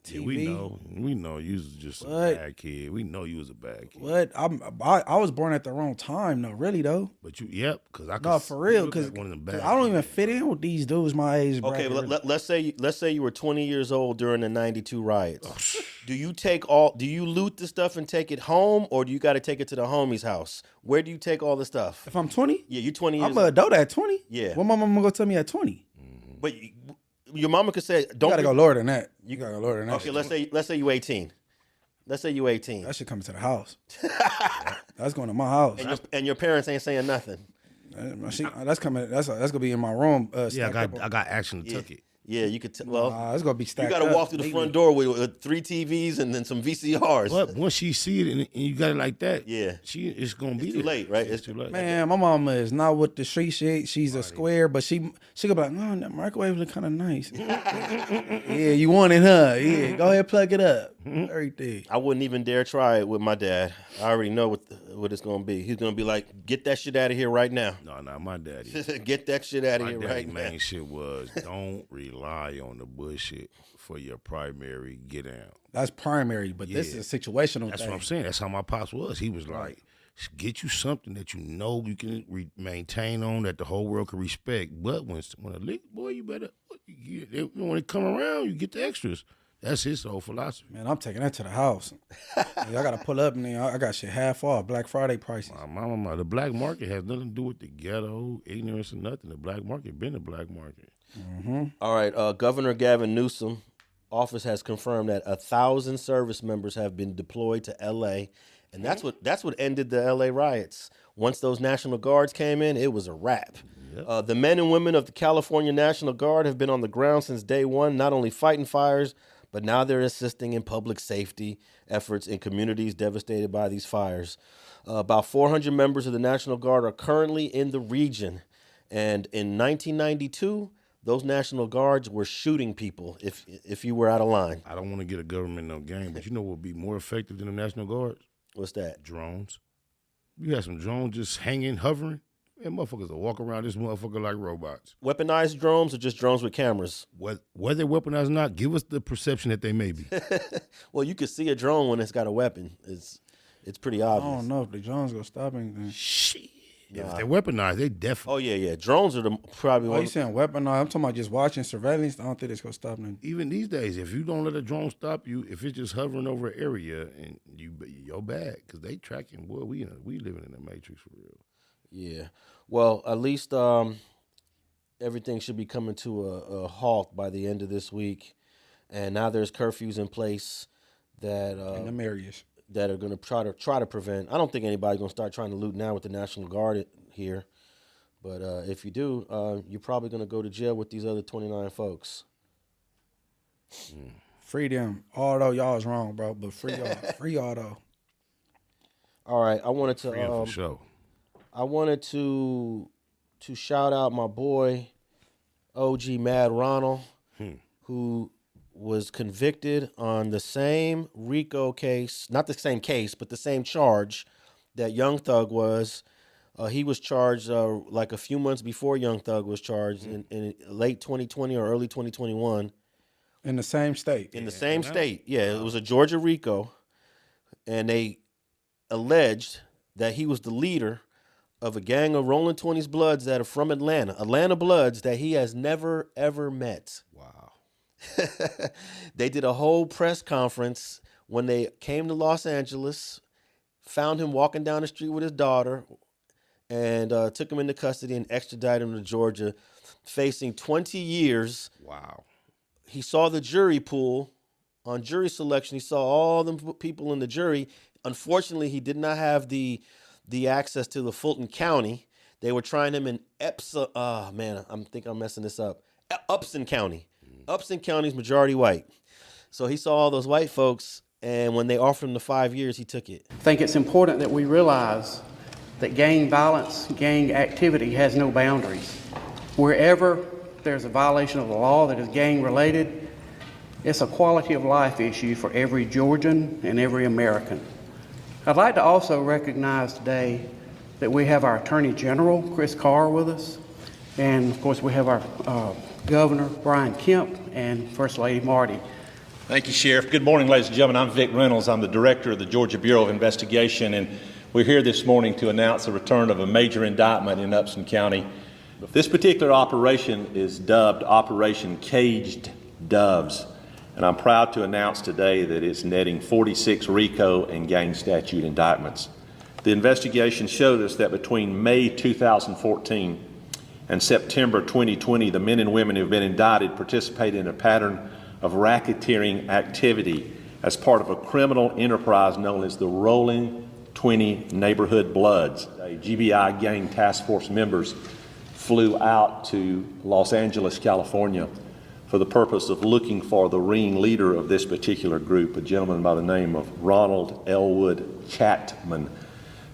Yeah, TV? we know you was just a What? bad kid. We know you was a bad kid. What? I was born at the wrong time though. Really though. But you, cause I could. No, for real. you look Cause, like one of them 'cause bad I don't even kids. fit in with these dudes my age. Okay, bracket, really. let's say you were 20 years old during the 92 riots. Do you loot the stuff and take it home, or do you got to take it to the homie's house? Where do you take all the stuff? If I'm 20, Yeah, you 20 years I'm an adult at 20. Yeah. What my mama gonna tell me at 20? But your mama could say, You don't gotta go lower than that. You gotta go lower than that. Okay, let's say you 18. Let's say you 18. That shit coming to the house. That's going to my house. And your parents ain't saying nothing. That's coming. That's gonna be in my room. Yeah, stacked up. I got action to took it. Yeah, you could. It's gonna be you stacked. got to up. walk through the front door with 3 TVs and then some VCRs. But once she see it and you got it like that, Yeah. it's gonna be It's too there. late, right? It's too late. Man, my mama is not with the street shit. She's a square, but she gonna be like, no, that microwave look kind of nice. Yeah, you want it, huh? Yeah, go ahead, plug it up. Everything. I wouldn't even dare try it with my dad. I already know what it's gonna be. He's gonna be like, "Get that shit out of here right now. No, my daddy. Get that shit out of My here daddy right main now." shit was don't rely on the bullshit for your primary get down. That's primary, but this Yeah. is a situational That's thing. what I'm saying. That's how my pops was. He was like, get you something that you know you can maintain on, that the whole world can respect. But when a lick, boy, you better, when it come around, you get the extras. That's his whole philosophy. Man, I'm taking that to the house. Yeah, I gotta pull up, and I got shit half off, Black Friday prices. My mama, the black market has nothing to do with the ghetto, ignorance, or nothing. The black market been the black market. All right, Governor Gavin Newsom office has confirmed that 1,000 service members have been deployed to L.A. And that's what ended the L.A. riots. Once those National Guards came in, it was a wrap. Yep. The men and women of the California National Guard have been on the ground since day one, not only fighting fires, but now they're assisting in public safety efforts in communities devastated by these fires. About 400 members of the National Guard are currently in the region. And in 1992, those National Guards were shooting people if you were out of line. I don't want to get a government no game, but you know what would be more effective than the National Guards? What's that? Drones. You had some drones just hanging, hovering. Man, motherfuckers will walk around this motherfucker like robots. Weaponized drones or just drones with cameras? Whether they're weaponized or not, give us the perception that they may be. Well, you can see a drone when it's got a weapon. It's pretty I obvious. don't know if the Jones gonna stop anything. Shit. If they're weaponized, they definitely. Oh yeah. Drones are probably Oh, one. you saying weapon? No, I'm talking about just watching surveillance. I don't think it's gonna stop nothing. Even these days, if you don't let a drone stop you, if it's just hovering over an area and you're bad, because they tracking. Boy, we living in the matrix for real. Yeah. Well, at least everything should be coming to a halt by the end of this week, and now there's curfews in place that In them areas. that are going to try to prevent. I don't think anybody's going to start trying to loot now with the National Guard here, but if you do, you're probably going to go to jail with these other 29 folks. Free them. Although y'all is wrong, bro, but free y'all. Free y'all though. All right, I wanted to. Free 'em for sure. I wanted to shout out my boy, OG Madd Ronald, who was convicted on the same RICO case, not the same case, but the same charge that Young Thug was. He was charged like a few months before Young Thug was charged in late 2020 or early 2021. In the same state. In the same state. Yeah, it was a Georgia RICO. And they alleged that he was the leader of a gang of Rolling 20s Bloods that are from Atlanta Bloods that he has never, ever met. Wow. They did a whole press conference when they came to Los Angeles, found him walking down the street with his daughter, and took him into custody and extradited him to Georgia, facing 20 years. Wow. He saw the jury pool on jury selection. He saw all them people in the jury. Unfortunately, he did not have the access to the Fulton County. They were trying him in Upson County. Upson County is majority white. So he saw all those white folks, And when they offered him the 5 years, he took it. I think it's important that we realize that gang violence, gang activity has no boundaries. Wherever there's a violation of the law that is gang related, it's a quality of life issue for every Georgian and every American. I'd like to also recognize today that we have our Attorney General, Chris Carr, with us. And of course, we have our Governor, Brian Kemp, and First Lady Marty. Thank you, Sheriff. Good morning, ladies and gentlemen. I'm Vic Reynolds. I'm the Director of the Georgia Bureau of Investigation, and we're here this morning to announce the return of a major indictment in Upson County. This particular operation is dubbed Operation Caged Doves, and I'm proud to announce today that it's netting 46 RICO and gang statute indictments. The investigation showed us that between May 2014 and September 2020, the men and women who have been indicted participated in a pattern of racketeering activity as part of a criminal enterprise known as the Rolling 20 Neighborhood Bloods. GBI gang task force members flew out to Los Angeles, California for the purpose of looking for the ringleader of this particular group, a gentleman by the name of Ronald Elwood Chapman.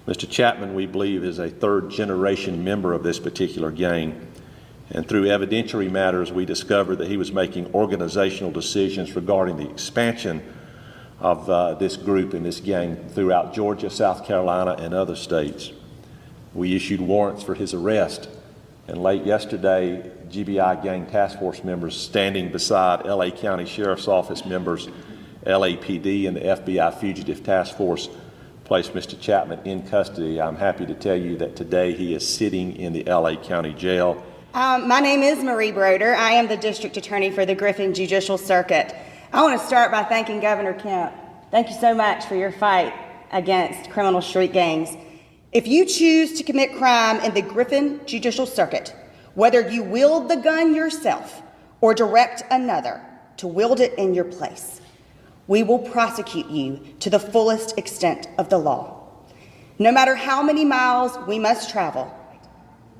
Mr. Chapman, we believe, is a third-generation member of this particular gang. And through evidentiary matters, we discovered that he was making organizational decisions regarding the expansion of this group and this gang throughout Georgia, South Carolina, and other states. We issued warrants for his arrest. And late yesterday, GBI gang task force members standing beside LA County Sheriff's Office members, LAPD, and the FBI Fugitive Task Force placed Mr. Chapman in custody. I'm happy to tell you that today he is sitting in the LA County Jail. My name is Marie Broder. I am the District Attorney for the Griffin Judicial Circuit. I want to start by thanking Governor Kemp. Thank you so much for your fight against criminal street gangs. If you choose to commit crime in the Griffin Judicial Circuit, whether you wield the gun yourself or direct another to wield it in your place, we will prosecute you to the fullest extent of the law. No matter how many miles we must travel,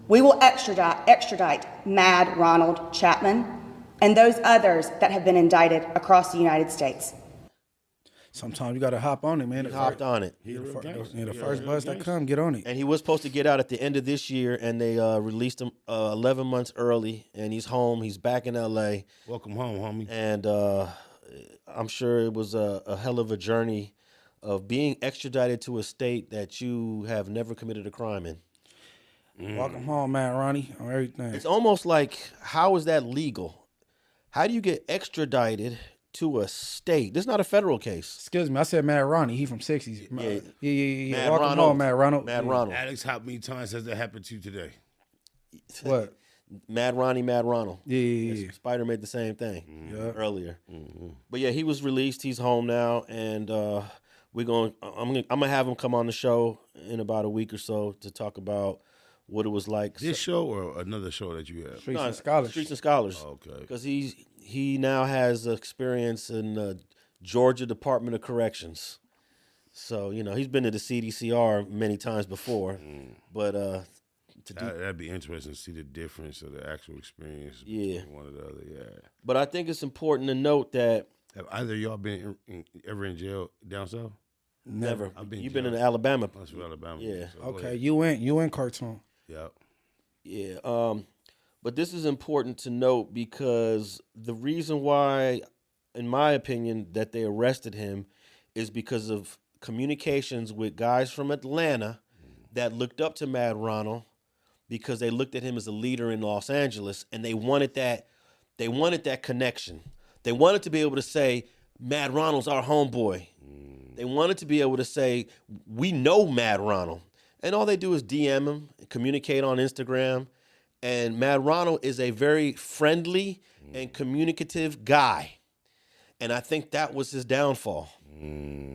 we will extradite Madd Ronald Chapman and those others that have been indicted across the United States. Sometimes you got to hop on it, man. He hopped on it. The first bus that come, get on it. And he was supposed to get out at the end of this year, and they released him 11 months early, and he's home. He's back in L.A. Welcome home, homie. And I'm sure it was a hell of a journey of being extradited to a state that you have never committed a crime in. Welcome home, man, Ronnie, on everything. It's almost like, how is that legal? How do you get extradited to a state? This is not a federal case. Excuse me, I said Madd Ronnie. He from 60s. Yeah. Madd Welcome Ronald. home, Madd Ronald. Madd Ronald. Alex, how many times has that happened to you today? What? Madd Ronald. Yeah. Spider made the same thing earlier. But yeah, he was released. He's home now, and I'm gonna have him come on the show in about a week or so to talk about what it was like. This show or another show that you have? Streets and Scholars. Streets and Scholars. Oh, okay. Because he now has experience in the Georgia Department of Corrections. So, he's been to the CDCR many times before. But that'd be interesting to see the difference of the actual experience between one or the other, yeah. But I think it's important to note that... Have either of y'all been ever in jail down south? Never. You've been in Alabama. That's from Alabama. Yeah. So Okay, you went cartoon. Yep. Yeah. But this is important to note because the reason why, in my opinion, that they arrested him is because of communications with guys from Atlanta that looked up to Madd Ronald because they looked at him as a leader in Los Angeles, and they wanted that connection. They wanted to be able to say, Madd Ronald's our homeboy. They wanted to be able to say, we know Madd Ronald. And all they do is DM him, communicate on Instagram. And Madd Ronald is a very friendly and communicative guy. And I think that was his downfall.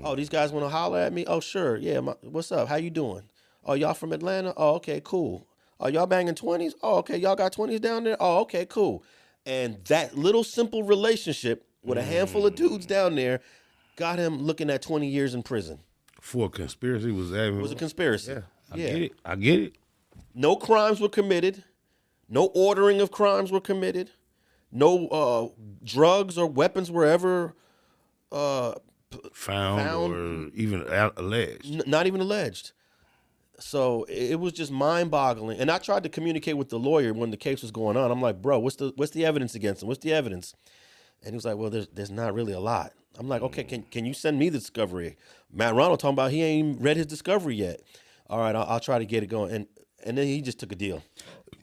Oh, these guys want to holler at me? Oh, sure. Yeah, what's up? How you doing? Oh, y'all from Atlanta? Oh, okay, cool. Oh, y'all banging 20s? Oh, okay, y'all got 20s down there? Oh, okay, cool. And that little simple relationship with a handful of dudes down there got him looking at 20 years in prison. For a conspiracy, was that? It was a conspiracy. Yeah, I get it. No crimes were committed. No ordering of crimes were committed. No drugs or weapons were ever found or even alleged. Not even alleged. So it was just mind-boggling. And I tried to communicate with the lawyer when the case was going on. I'm like, bro, what's the evidence against him? What's the evidence? And he was like, well, there's not really a lot. I'm like, okay, can you send me the discovery? Madd Ronald talking about he ain't even read his discovery yet. All right, I'll try to get it going. And then he just took a deal.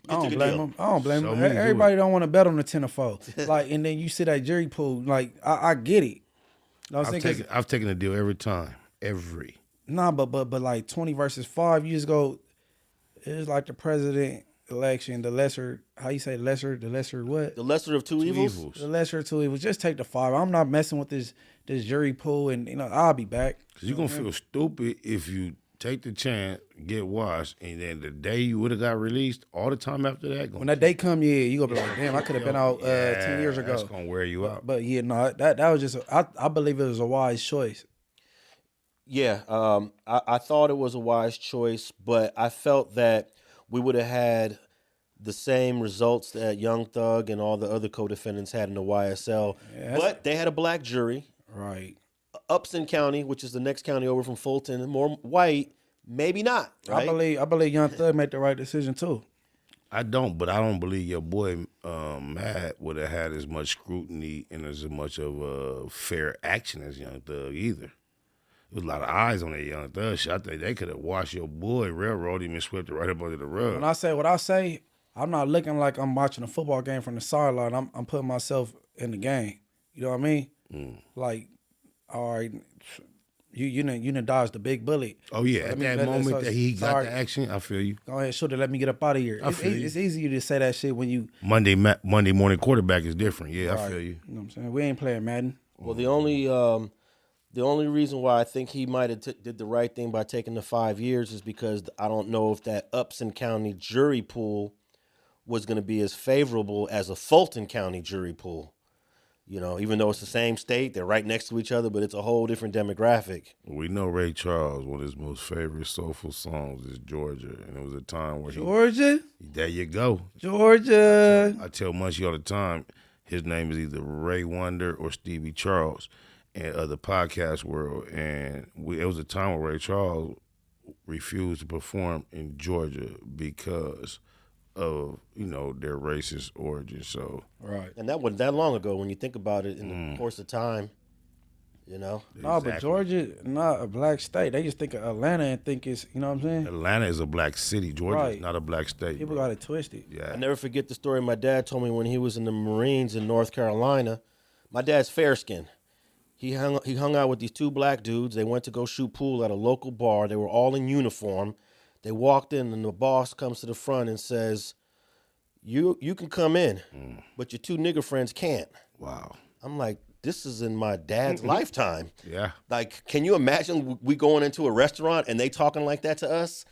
I don't blame him. Everybody don't want to bet on the 10 or 4. Like, and then you see that jury pool. Like, I get it. You know what I'm saying? I've taken a deal every time. Nah, but like 20 versus 5, you just go. It's like the president election. The lesser, how you say lesser? The lesser what? The lesser of two evils. The lesser of 2 evils. Just take the 5. I'm not messing with this jury pool, and I'll be back. Cause you're gonna feel stupid if you take the chance, get washed, and then the day you would have got released, all the time after that. When that day come, you gonna be like, damn, I could have been out 10 years ago. That's gonna wear you out. But that was just, I believe it was a wise choice. Yeah, I thought it was a wise choice, but I felt that we would have had the same results that Young Thug and all the other co-defendants had in the YSL. Yeah, but they had a black jury. Right. Upson County, which is the next county over from Fulton, more white, maybe not. Right? I believe Young Thug made the right decision too. I don't believe your boy Madd would have had as much scrutiny and as much of a fair action as Young Thug either. There was a lot of eyes on that Young Thug shit. I think they could have washed your boy, railroaded him, and swept it right up under the rug. When I say what I say, I'm not looking like I'm watching a football game from the sideline. I'm putting myself in the game. You know what I mean? Like, all right, you done dodged the big bullet. Oh yeah, at that moment that he got the action, I feel you. Go ahead, shoulda let me get up out of here. It's easier to say that shit when you Monday morning quarterback is different. Yeah, I feel you. You know what I'm saying? We ain't playing Madden. Well, the only reason why I think he might have did the right thing by taking the 5 years is because I don't know if that Upson County jury pool was going to be as favorable as a Fulton County jury pool. You know, even though it's the same state, they're right next to each other, but it's a whole different demographic. We know Ray Charles, one of his most favorite soulful songs is Georgia. And it was a time where Georgia? There you go. Georgia. I tell Munchie all the time, his name is either Ray Wonder or Stevie Charles in the podcast world. And it was a time where Ray Charles refused to perform in Georgia because of their racist origin. So right, and that wasn't that long ago when you think about it in the course of time. No, but Georgia not a black state. They just think of Atlanta and think it's what I'm saying. Atlanta is a black city. Georgia is not a black state. People got it twisted. Yeah, I never forget the story my dad told me when he was in the Marines in North Carolina. My dad's fair skinned. He hung out with these 2 black dudes. They went to go shoot pool at a local bar. They were all in uniform. They walked in, and the boss comes to the front and says, You can come in, but your 2 nigger friends can't. Wow. I'm like, this is in my dad's lifetime. Yeah. Like, can you imagine we going into a restaurant and they talking like that to us?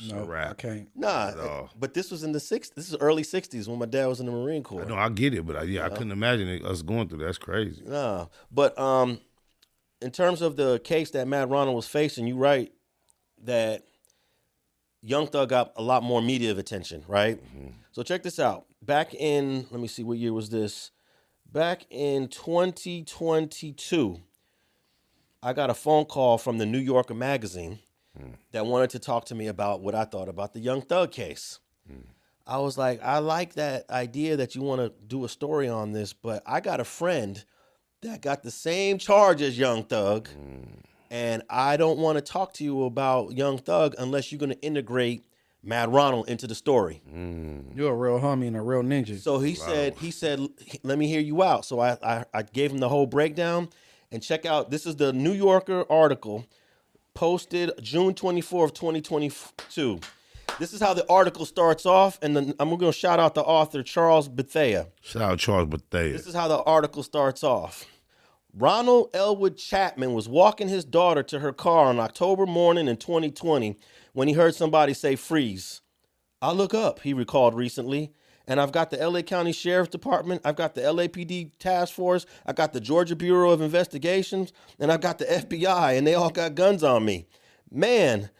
No, I can't. Nah, but this was in the 60s. This is early 60s when my dad was in the Marine Corps. I get it, but I couldn't imagine us going through that. That's crazy. Nah, but in terms of the case that Madd Ronald was facing, you're right that Young Thug got a lot more media attention, right? So check this out. Back in, let me see, what year was this? Back in 2022, I got a phone call from the New Yorker magazine that wanted to talk to me about what I thought about the Young Thug case. I was like, I like that idea that you want to do a story on this, but I got a friend that got the same charge as Young Thug. And I don't want to talk to you about Young Thug unless you're going to integrate Madd Ronald into the story. You're a real homie and a real ninja. So he said, let me hear you out. So I gave him the whole breakdown. And check out, this is the New Yorker article posted June 24th, 2022. This is how the article starts off. And then I'm going to shout out the author, Charles Bethea. Shout out Charles Bethea. This is how the article starts off. Ronald Elwood Chapman was walking his daughter to her car on October morning in 2020 when he heard somebody say freeze. I look up, he recalled recently, and I've got the LA County Sheriff's Department, I've got the LAPD Task Force, I got the Georgia Bureau of Investigations, and I've got the FBI, and they all got guns on me. Man,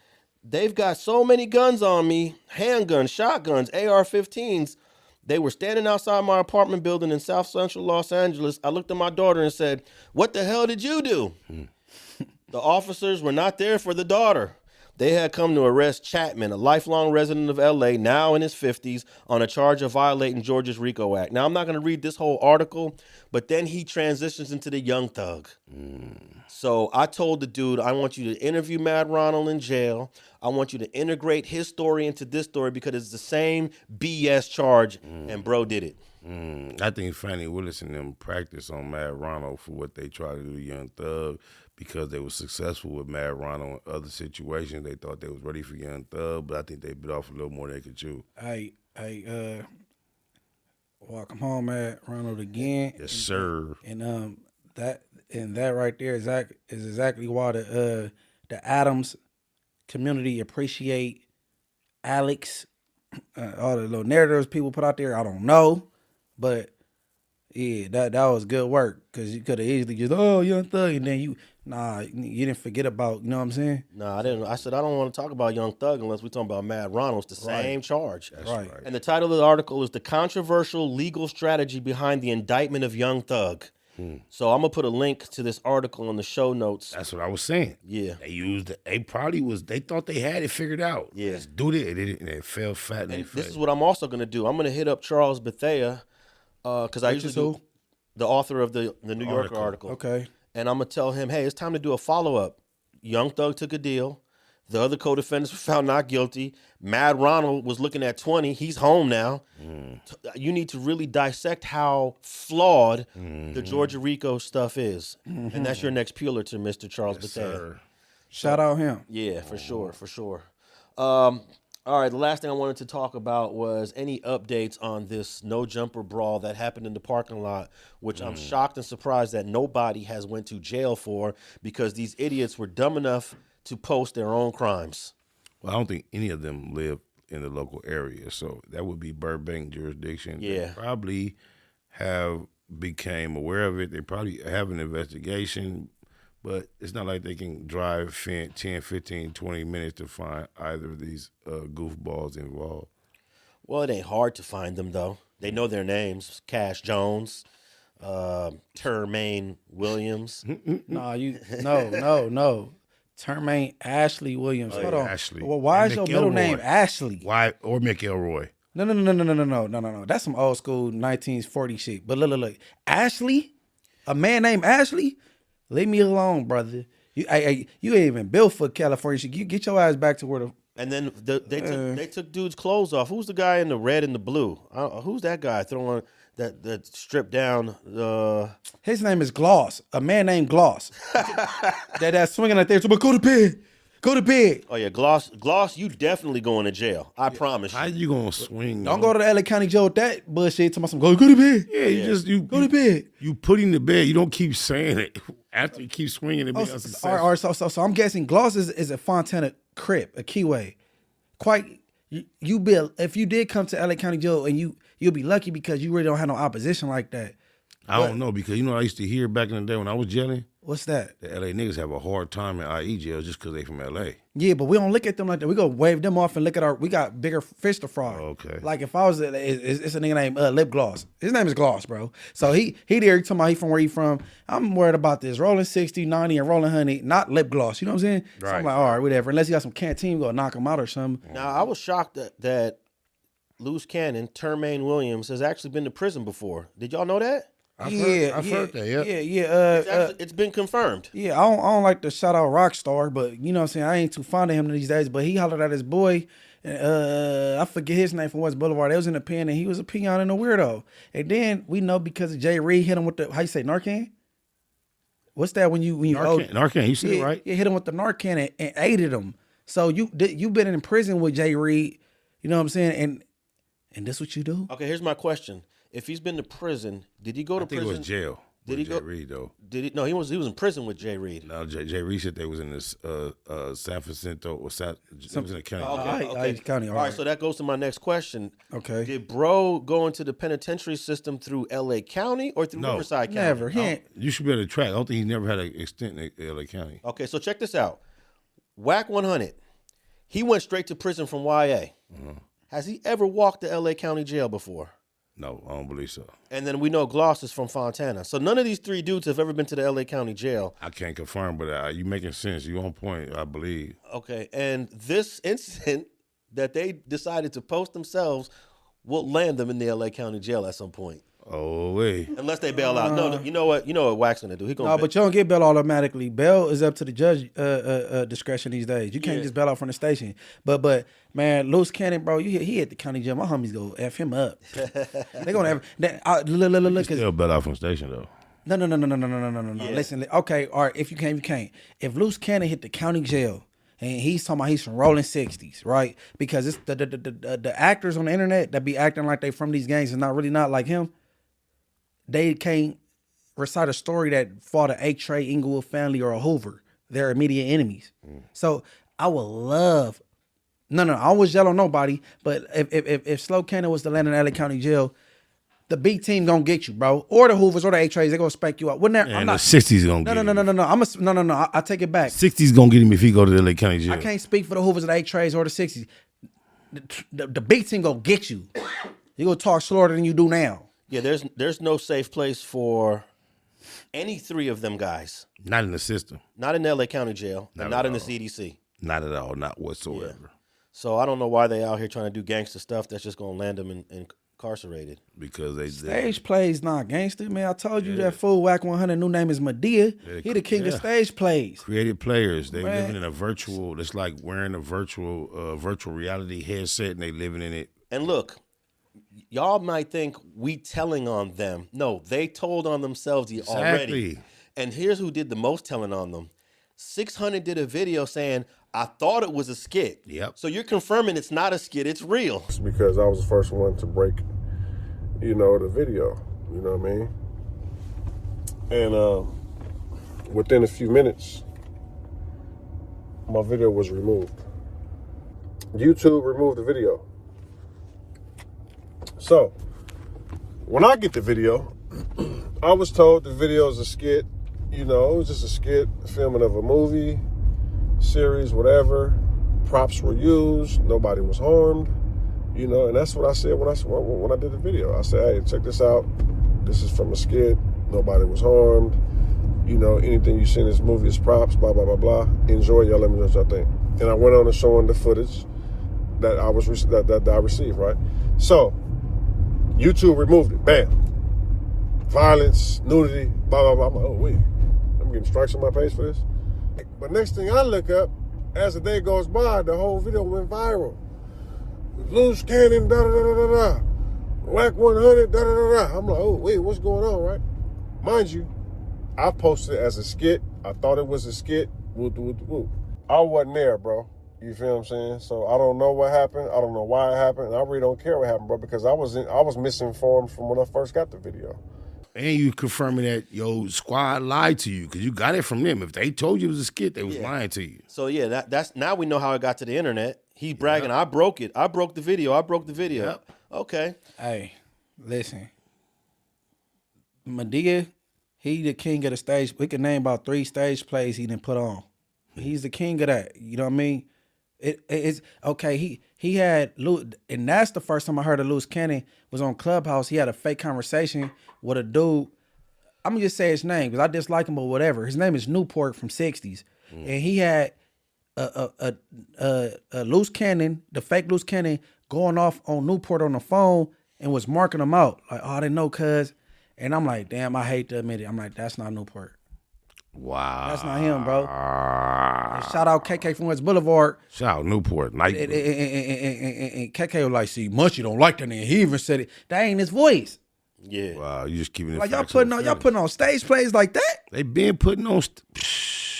they've got so many guns on me, handguns, shotguns, AR-15s, They were standing outside my apartment building in South Central Los Angeles. I looked at my daughter and said, "What the hell did you do?" The officers were not there for the daughter. They had come to arrest Chapman, a lifelong resident of L.A., now in his 50s, on a charge of violating Georgia's RICO Act. Now, I'm not going to read this whole article, but then he transitions into the young thug. So I told the dude, I want you to interview Madd Ronald in jail. I want you to integrate his story into this story because it's the same BS charge, and bro did it. I think Fannie Willis and them practice on Madd Ronald for what they try to do to Young Thug because they were successful with Madd Ronald in other situations. They thought they was ready for Young Thug, but I think they bit off a little more than they could chew. Welcome home, Madd Ronald again. Yes, sir. And that right there is exactly why the Adams community appreciate Alex. All the little narratives people put out there, I don't know, but yeah, that was good work because you could have easily just Young Thug, and then you didn't forget about, you know what I'm saying? No, I didn't. I said I don't want to talk about Young Thug unless we talking about Madd Ronald. It's the same charge. That's right. And the title of the article is "The Controversial Legal Strategy Behind the Indictment of Young Thug." So I'm gonna put a link to this article in the show notes. That's what I was saying. Yeah, they thought they had it figured out. Yeah, let's do it. And it fell fat. And this is what I'm also gonna do. I'm gonna hit up Charles Bethea because I usually do the author of the New Yorker article. Okay, and I'm gonna tell him, hey, it's time to do a follow up. Young Thug took a deal. The other co-defendants were found not guilty. Madd Ronald was looking at 20. He's home now. You need to really dissect how flawed the Georgia RICO stuff is. And that's your next Pulitzer, Mr. Charles Bethea. Shout out him. Yeah, for sure. All right, the last thing I wanted to talk about was any updates on this no-jumper brawl that happened in the parking lot, which I'm shocked and surprised that nobody has went to jail for because these idiots were dumb enough to post their own crimes. Well, I don't think any of them live in the local area, so that would be Burbank jurisdiction. Yeah. They probably have became aware of it. They probably have an investigation, but it's not like they can drive 10, 15, 20 minutes to find either of these goofballs involved. Well, it ain't hard to find them, though. They know their names. Cash Jones, Termaine Williams. No. Termaine Ashley Williams. Hold on. Ashley. Well, why is your middle name Ashley? Why? Or McElroy. No. That's some old school 1940 shit. But look. Ashley? A man named Ashley? Leave me alone, brother. You ain't even built for California shit. You get your ass back to where the... And then they took dude's clothes off. Who's the guy in the red and the blue? Who's that guy throwing that stripped down? His name is Gloss. A man named Gloss. that's swinging out there. So, but go to bed. Oh yeah, Gloss. You definitely going to jail. I promise you. How you gonna swing? Don't go to the LA County jail with that bullshit. Tell me go to bed. Yeah, you go to bed. You put him to bed. You don't keep saying it after you keep swinging it. All right, so I'm guessing Gloss is a Fontana Crip, a Keyway. Quite you Bill. If you did come to LA County jail and you'll be lucky because you really don't have no opposition like that. I don't know because I used to hear back in the day when I was jailing. What's that? The LA niggas have a hard time in IE jail just because they from LA. Yeah, but we don't look at them like that. We go wave them off and look at we got bigger fish to fry. Okay. Like if I was, it's a nigga named Lip Gloss. His name is Gloss, bro. So he there talking about he from where he from. I'm worried about this rolling 60, 90, and rolling 100, not Lip Gloss. You know what I'm saying? Right. So I'm like, all right, whatever. Unless you got some canteen, go knock him out or something. Now I was shocked that Luce Cannon, Termaine Williams, has actually been to prison before. Did y'all know that? I've heard that. Yeah. It's been confirmed. Yeah, I don't like to shout out Rockstar, but you know what I'm saying? I ain't too fond of him these days, but he hollered at his boy, I forget his name from West Boulevard. They was in the pen, and he was a peon and a weirdo. And then we know because of Jay Reed hit him with the, how you say, Narcan? What's that when you Narcan, you said it right? Yeah, hit him with the Narcan and aided him. So you been in prison with Jay Reed, you know what I'm saying? And this what you do? Okay, here's my question. If he's been to prison, did he go to prison? I think it was jail. Did he go? Jay Reed though? Did he? No, he was in prison with Jay Reed. No, Jay Reed said they was in this San Francisco or it was in the county. Okay. County. All right, so that goes to my next question. Okay. Did bro go into the penitentiary system through LA County or through Riverside County? Never. You should be able to track. I don't think he never had an extent in LA County. Okay, so check this out. Wack100, he went straight to prison from YA. Has he ever walked to LA County jail before? No, I don't believe so. And then we know Gloss is from Fontana. So none of these 3 dudes have ever been to the LA County Jail. I can't confirm, but you making sense. You on point, I believe. Okay, and this incident that they decided to post themselves will land them in the LA County Jail at some point. Oh, wait. Unless they bail out. No, you know what? You know what Wack's gonna do? He gonna No, but you don't get bail automatically. Bail is up to the judge discretion these days. You can't just bail out from the station. But man, Luce Cannon, bro, he at the county jail. My homies go F him up. They gonna look. Still bail out from station though. No. Yeah. Listen, okay, all right. If you can't, you can't. If Luce Cannon hit the county jail, and he's talking about he's from rolling 60s, right? Because it's the actors on the internet that be acting like they from these gangs and not like him. They can't recite a story that fought a Trey Inglewood family or a Hoover, their immediate enemies. So I would love, I always yell on nobody, but if Slow Cannon was to land in LA County Jail, the B team gonna get you, bro, or the Hoovers or the Trays, they gonna spank you up. Wouldn't that? And the 60s gonna get him. No. I take it back. 60s gonna get him if he go to the LA County Jail. I can't speak for the Hoovers or the Trays or the 60s. The B team gonna get you. You gonna talk slower than you do now. Yeah, there's no safe place for any 3 of them guys. Not in the system. Not in the LA County Jail, and not in the all. CDC. Not at all. Not whatsoever. Yeah. So I don't know why they out here trying to do gangster stuff that's just gonna land them incarcerated. Because they Stage plays not gangster, man. I told you that fool Wack100 new name is Medea. He the king of stage plays. Creative players. They living in a virtual. It's like wearing a virtual reality headset, and they living in it. And look, y'all might think we telling on them. No, they told on themselves already. And here's who did the most telling on them. 600 did a video saying, I thought it was a skit. Yep. So you're confirming it's not a skit, it's real. It's because I was the first one to break, the video. You know what I mean? And within a few minutes, my video was removed. YouTube removed the video. So, when I get the video, I was told the video is a skit. It was just a skit, filming of a movie, series, whatever. Props were used. Nobody was harmed. And that's what I said when I did the video. I said, hey, check this out. This is from a skit. Nobody was harmed. Anything you see in this movie is props, blah, blah, blah, blah. Enjoy. Y'all let me know what y'all think. And I went on to showing the footage that I received, right? So, YouTube removed it. Bam. Violence, nudity, blah, blah, blah. I'm like, oh, wait. I'm getting strikes on my page for this. But next thing I look up, as the day goes by, the whole video went viral. Luce Cannon, da-da-da-da-da-da. Wack100, da-da-da-da. I'm like, oh, wait, what's going on, right? Mind you, I posted it as a skit. I thought it was a skit. Woo. I wasn't there, bro. You feel what I'm saying? So I don't know what happened. I don't know why it happened. And I really don't care what happened, bro, because I was misinformed from when I first got the video. And you confirming that your squad lied to you because you got it from them. If they told you it was a skit, they was lying to you. So yeah, that's now we know how it got to the internet. He's bragging, I broke it. I broke the video. Yep. Okay. Hey, listen. Medea, he the king of the stage. We can name about 3 stage plays he didn't put on. He's the king of that. You know what I mean? It's okay. He had, and that's the first time I heard of Luce Cannon was on Clubhouse. He had a fake conversation with a dude. I'm gonna just say his name because I dislike him or whatever. His name is Newport from 60s, and he had a Luce Cannon, the fake Luce Cannon, going off on Newport on the phone and was marking him out like, oh, I didn't know, cuz. And I'm like, damn, I hate to admit it. I'm like, that's not Newport. Wow. That's not him, bro. And shout out KK from West Boulevard. Shout out Newport. And KK was like, see, Munchie don't like that nigga. He even said it. That ain't his voice. Yeah. Wow, you just keeping it like y'all putting on stage plays like that? They been putting on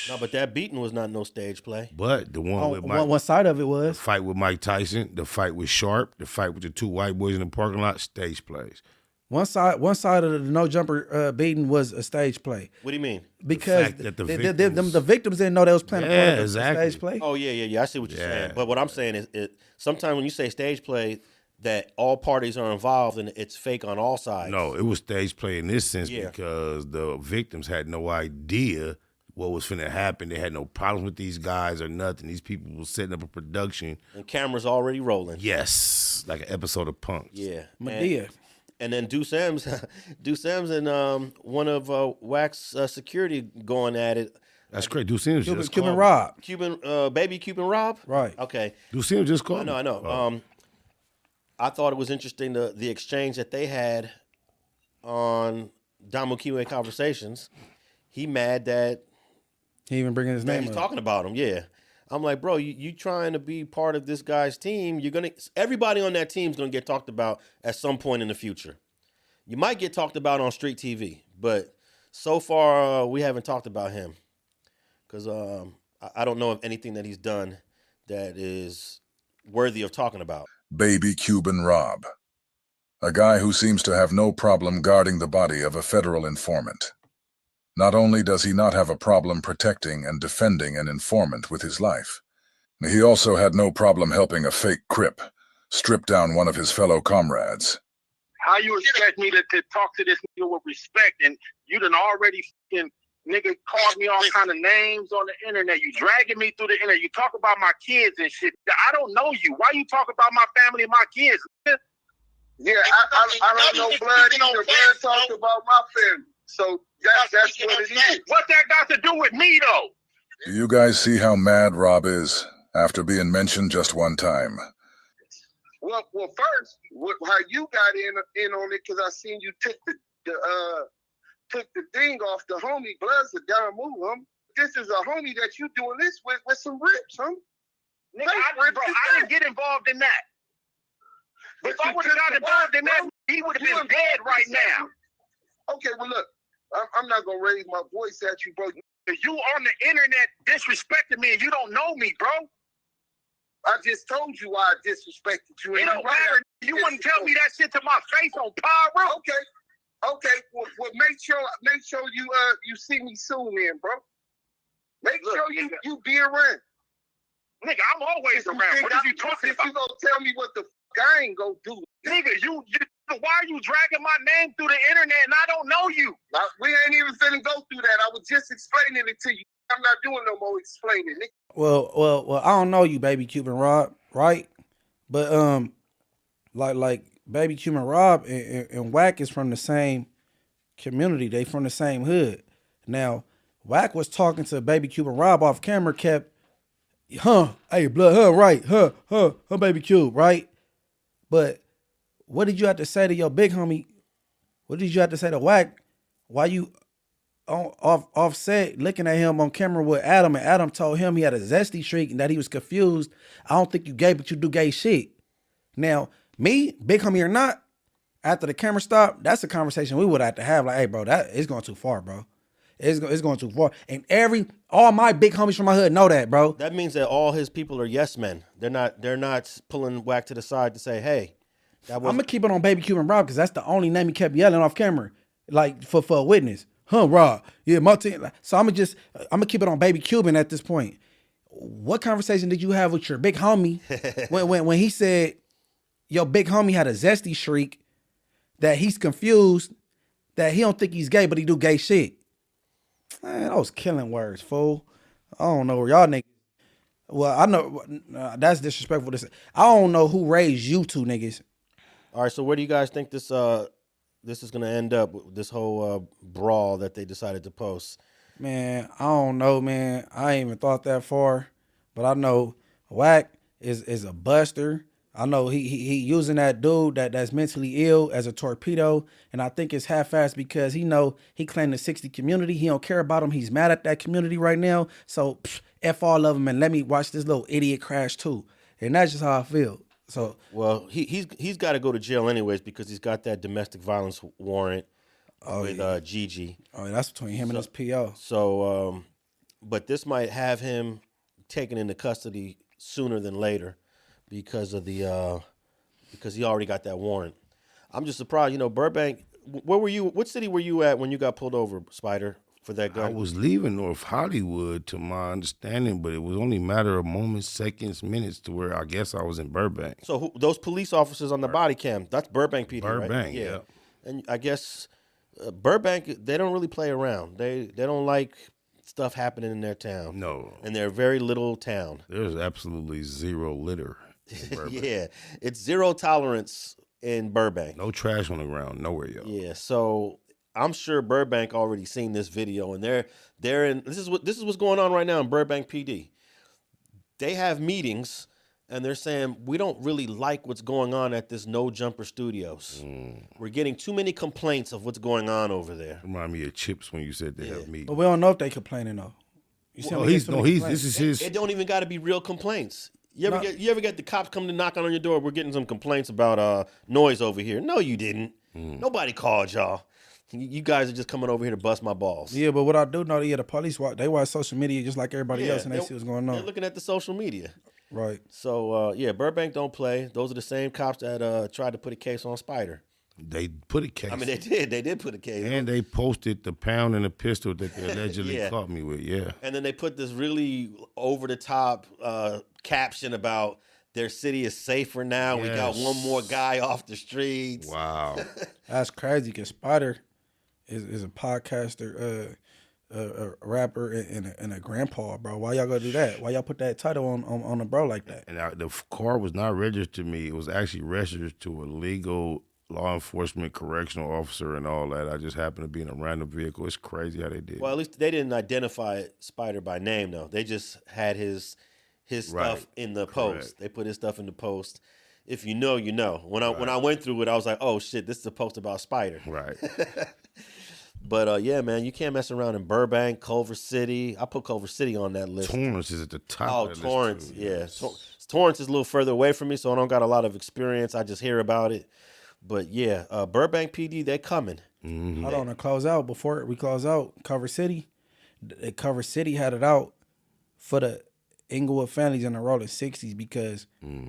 No, but that beating was not no stage play. But the one with Mike, one side of it was the fight with Mike Tyson, the fight with Sharp, the fight with the 2 white boys in the parking lot, stage plays. One side of the no jumper beating was a stage play. What do you mean? Because the victims didn't know they was playing a part of the stage play. Oh yeah. I see what you're saying. But what I'm saying is, sometimes when you say stage play, that all parties are involved and it's fake on all sides. No, it was stage play in this sense because the victims had no idea what was finna happen. They had no problems with these guys or nothing. These people were setting up a production. And cameras already rolling. Yes, like an episode of Punks. Yeah. Medea. And then Duse M's and one of Wack's security going at it. That's great. Ducino just Cuban called Rob. Baby Cuban Rob? Right. Okay. Ducino just called I know. Oh. I thought it was interesting the exchange that they had on Damu Kiwe Conversations. He mad that he even bringing his name he's up. talking about him. Yeah. I'm like, bro, you trying to be part of this guy's team. Everybody on that team is going to get talked about at some point in the future. You might get talked about on street TV, but so far we haven't talked about him because I don't know of anything that he's done that is worthy of talking about. Baby Cuban Rob, a guy who seems to have no problem guarding the body of a federal informant. Not only does he not have a problem protecting and defending an informant with his life, he also had no problem helping a fake Crip strip down one of his fellow comrades. How you expect me to talk to this nigga with respect, and you done already fucking nigga called me all kind of names on the internet. You dragging me through the internet. You talk about my kids and shit. I don't know you. Why you talk about my family and my kids? Yeah, I don't know blood either. Blood talked about my family. So that's what it is. What that got to do with me, though? Do you guys see how mad Rob is after being mentioned just one time? Well, first, how you got in on it, because I seen you took the thing off the homie Bloods of Damu, This is a homie that you doing this with some rips, Nigga, I didn't get involved in that. If I would have got involved in that, he would have been dead right now. Okay, well, look, I'm not going to raise my voice at you, bro. You on the internet disrespecting me and you don't know me, bro. I just told you I disrespected you. It don't matter. You wouldn't tell me that shit to my face on Pyro. Okay. Well, make sure you see me soon, then, bro. Make sure you be around. Nigga, I'm always around. What are you talking about? You gonna tell me what the I ain't gonna do? Nigga, why are you dragging my name through the internet and I don't know you? We ain't even finna go through that. I was just explaining it to you. I'm not doing no more explaining it. Well, I don't know you, Baby Cuban Rob, right? But like Baby Cuban Rob and Wack is from the same community. They from the same hood. Now, Wack was talking to Baby Cuban Rob off camera, kept, hey, blood, right, Baby Cube, right? But what did you have to say to your big homie? What did you have to say to Wack? Why you offset looking at him on camera with Adam, and Adam told him he had a zesty streak and that he was confused. I don't think you gay, but you do gay shit. Now, me, big homie or not, after the camera stopped, that's a conversation we would have to have. Like, hey, bro, that is going too far, bro. It's going too far. And all my big homies from my hood know that, bro. That means that all his people are yes men. They're not pulling Wack to the side to say, hey, I'm gonna keep it on Baby Cuban Rob because that's the only name he kept yelling off camera, like for a witness. Rob, yeah, my team. So I'm gonna keep it on Baby Cuban at this point. What conversation did you have with your big homie when he said your big homie had a zesty shriek, that he's confused, that he don't think he's gay, but he do gay shit? Man, those killing words, fool. I don't know where y'all niggas. Well, I know that's disrespectful to say. I don't know who raised you two niggas. All right, so where do you guys think this is gonna end up? This whole brawl that they decided to post. Man, I don't know, man. I ain't even thought that far, but I know Wack is a buster. I know he using that dude that's mentally ill as a torpedo, and I think it's half-assed because he claimed the 60 community. He don't care about him. He's mad at that community right now. So F all of them and let me watch this little idiot crash too. And that's just how I feel. So well, he's got to go to jail anyways because he's got that domestic violence warrant with Gigi. Oh, that's between him and his PO. So, but this might have him taken into custody sooner than later because of because he already got that warrant. I'm just surprised. Burbank. Where were you? What city were you at when you got pulled over, Spider, for that gun? I was leaving North Hollywood, to my understanding, but it was only a matter of moments, seconds, minutes to where I guess I was in Burbank. So those police officers on the body cam, that's Burbank PD, right? Burbank, yeah. And I guess Burbank, they don't really play around. They don't like stuff happening in their town. No. And they're a very little town. There's absolutely zero litter in Burbank. Yeah, it's zero tolerance in Burbank. No trash on the ground, nowhere, yo. Yeah, so I'm sure Burbank already seen this video, and they're in. This is what's going on right now in Burbank PD. They have meetings, and they're saying we don't really like what's going on at this No Jumper Studios. We're getting too many complaints of what's going on over there. Remind me of Chips when you said they have meat. But we don't know if they complaining though. This is his. It don't even got to be real complaints. You ever get the cops coming to knock on your door? We're getting some complaints about noise over here. No, you didn't. Nobody called y'all. You guys are just coming over here to bust my balls. Yeah, but what I do know, the police they watch social media just like everybody else, and they see what's going on. They're looking at the social media. Right. So, Burbank don't play. Those are the same cops that tried to put a case on Spider. They put a case. I mean, they did. They did put a case. And they posted the pound and the pistol that they allegedly caught me with, yeah. And then they put this really over-the-top caption about their city is safer now. Yes. We got one more guy off the streets. Wow. That's crazy because Spider is a podcaster, a rapper, and a grandpa, bro. Why y'all gonna do that? Why y'all put that title on a bro like that? And the car was not registered to me. It was actually registered to a legal law enforcement correctional officer and all that. I just happened to be in a random vehicle. It's crazy how they did. Well, at least they didn't identify Spider by name, though. They just had his stuff in the post. They put his stuff in the post. If you know, you know. When I went through it, I was like, oh shit, this is a post about Spider. Right. But yeah, man, you can't mess around in Burbank, Culver City. I put Culver City on that list. Torrance is at the top. Oh, of that Torrance, list too. yeah. Torrance is a little further away from me, so I don't got a lot of experience. I just hear about it. But yeah, Burbank PD, they're coming. Mm-hmm. Hold on, to close out, before we close out, Culver City had it out for the Inglewood families in the rolling 60s because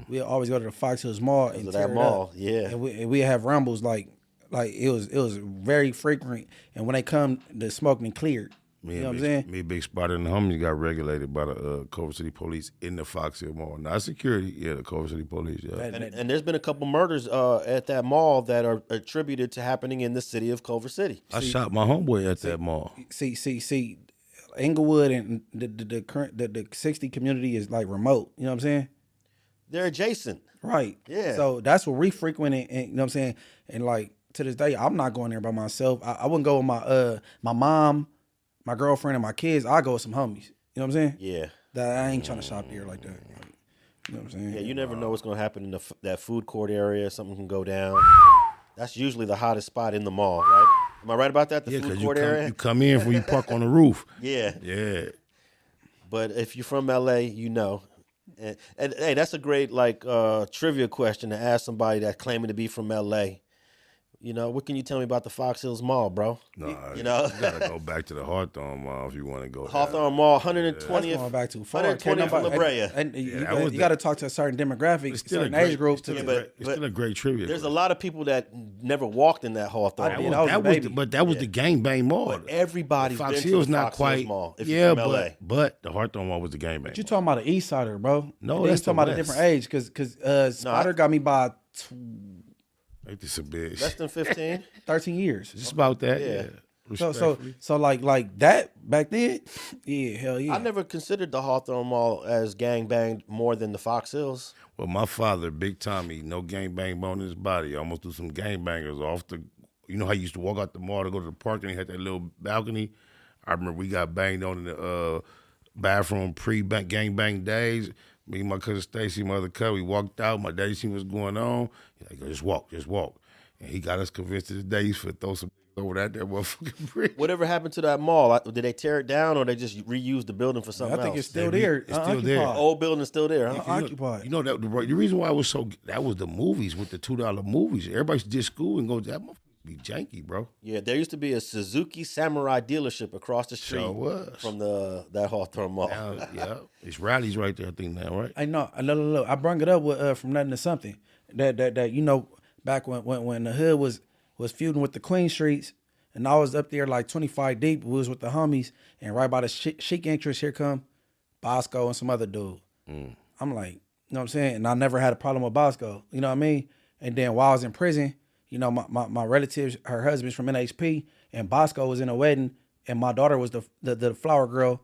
we always go to the Fox Hills Mall and tear that it mall, up. yeah. And we have rumbles like it was very frequent, and when they come, the smoke and cleared. You know what I'm saying? Me, Big Spider, and the homies got regulated by the Culver City police in the Fox Hill Mall. Not security, the Culver City police, yeah. And there's been a couple murders at that mall that are attributed to happening in the city of Culver City. I shot my homeboy at that mall. See, Inglewood and the current the 60 community is like remote. You know what I'm saying? They're adjacent. Right. Yeah. So that's what we frequent, and you know what I'm saying? And like to this day, I'm not going there by myself. I wouldn't go with my mom, my girlfriend, and my kids. I go with some homies. You know what I'm saying? Yeah. That I ain't trying to shop there like that. You know what I'm saying? Yeah, you never know what's going to happen in that food court area. Something can go down. That's usually the hottest spot in the mall, right? Am I right about that? The food court area? You come in when you park on the roof. Yeah. Yeah. But if you're from LA, you know. And hey, that's a great trivia question to ask somebody that's claiming to be from LA. You know, what can you tell me about the Fox Hills Mall, bro? No, you know, you gotta go back to the Hawthorne Mall if you want to go. Hawthorne Mall, 120th. That's going back too far. 120th La Brea. And you got to talk to a certain demographic, a certain age group. It's still a great trivia. There's a lot of people that never walked in that Hawthorne Mall. That was the gangbang mall. But everybody's Fox been Hill's to the not Fox quite. Hills Mall if you're from LA. But the Hawthorne Mall was the gangbang. But you talking about an East Sider, bro? No, that's that's talking the about a West. different age because Spider got me by Ain't this a bitch? Less than 15? 13 years. Just about that. Yeah. So like that back then, yeah, hell yeah. I never considered the Hawthorne Mall as gangbanged more than the Fox Hills. Well, my father, Big Tommy, no gangbang bone in his body. Almost threw some gangbangers off the. You know how you used to walk out the mall to go to the park and he had that little balcony. I remember we got banged on in the bathroom pre-gangbang days. Me and my cousin Stacy, my other cousin, we walked out. My daddy seen what's going on. He's like, just walk. And he got us convinced to this day he's finna throw some over that motherfucking bridge. Whatever happened to that mall? Did they tear it down or they just reused the building for something else? I think it's still there. It's still there. The old building's still there, huh? Occupied. You know that the reason why I was that was the movies with the $2 movies. Everybody did school and go, that motherfucker be janky, bro. Yeah, there used to be a Suzuki Samurai dealership across the street from that Hawthorne Mall. Yeah, it's Riley's right there, I think now, right? I know. Look. I brung it up with from nothing to something. That you know, back when the hood was feuding with the Queen Streets, and I was up there like 25 deep. We was with the homies, and right by the chic entrance, here come Bosco and some other dude. I'm like, you know what I'm saying? And I never had a problem with Bosco. You know what I mean? And then while I was in prison, you know, my relatives, her husband's from NHP, and Bosco was in a wedding, and my daughter was the flower girl.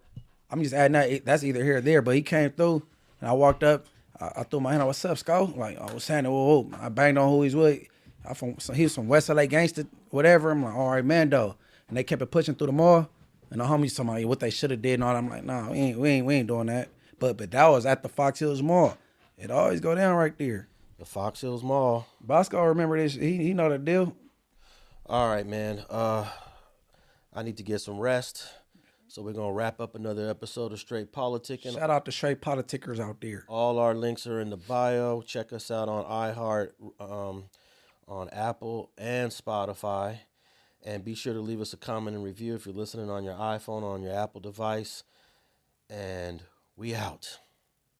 I'm just adding that's either here or there, but he came through, and I walked up, I threw my hand out, what's up, Sco? Like, I was saying, whoa. I banged on who he's with. He was from West LA gangster, whatever. I'm like, all right, Mando. And they kept it pushing through the mall. And the homies talking about what they should have did and all that. I'm like, nah, we ain't doing that. But that was at the Fox Hills Mall. It always go down right there. The Fox Hills Mall. Bosco remember this. He know the deal. All right, man. I need to get some rest. So we're going to wrap up another episode of Straight Politicking. Shout out to Straight Politickers out there. All our links are in the bio. Check us out on iHeart, on Apple and Spotify. And be sure to leave us a comment and review if you're listening on your iPhone or on your Apple device. And we out.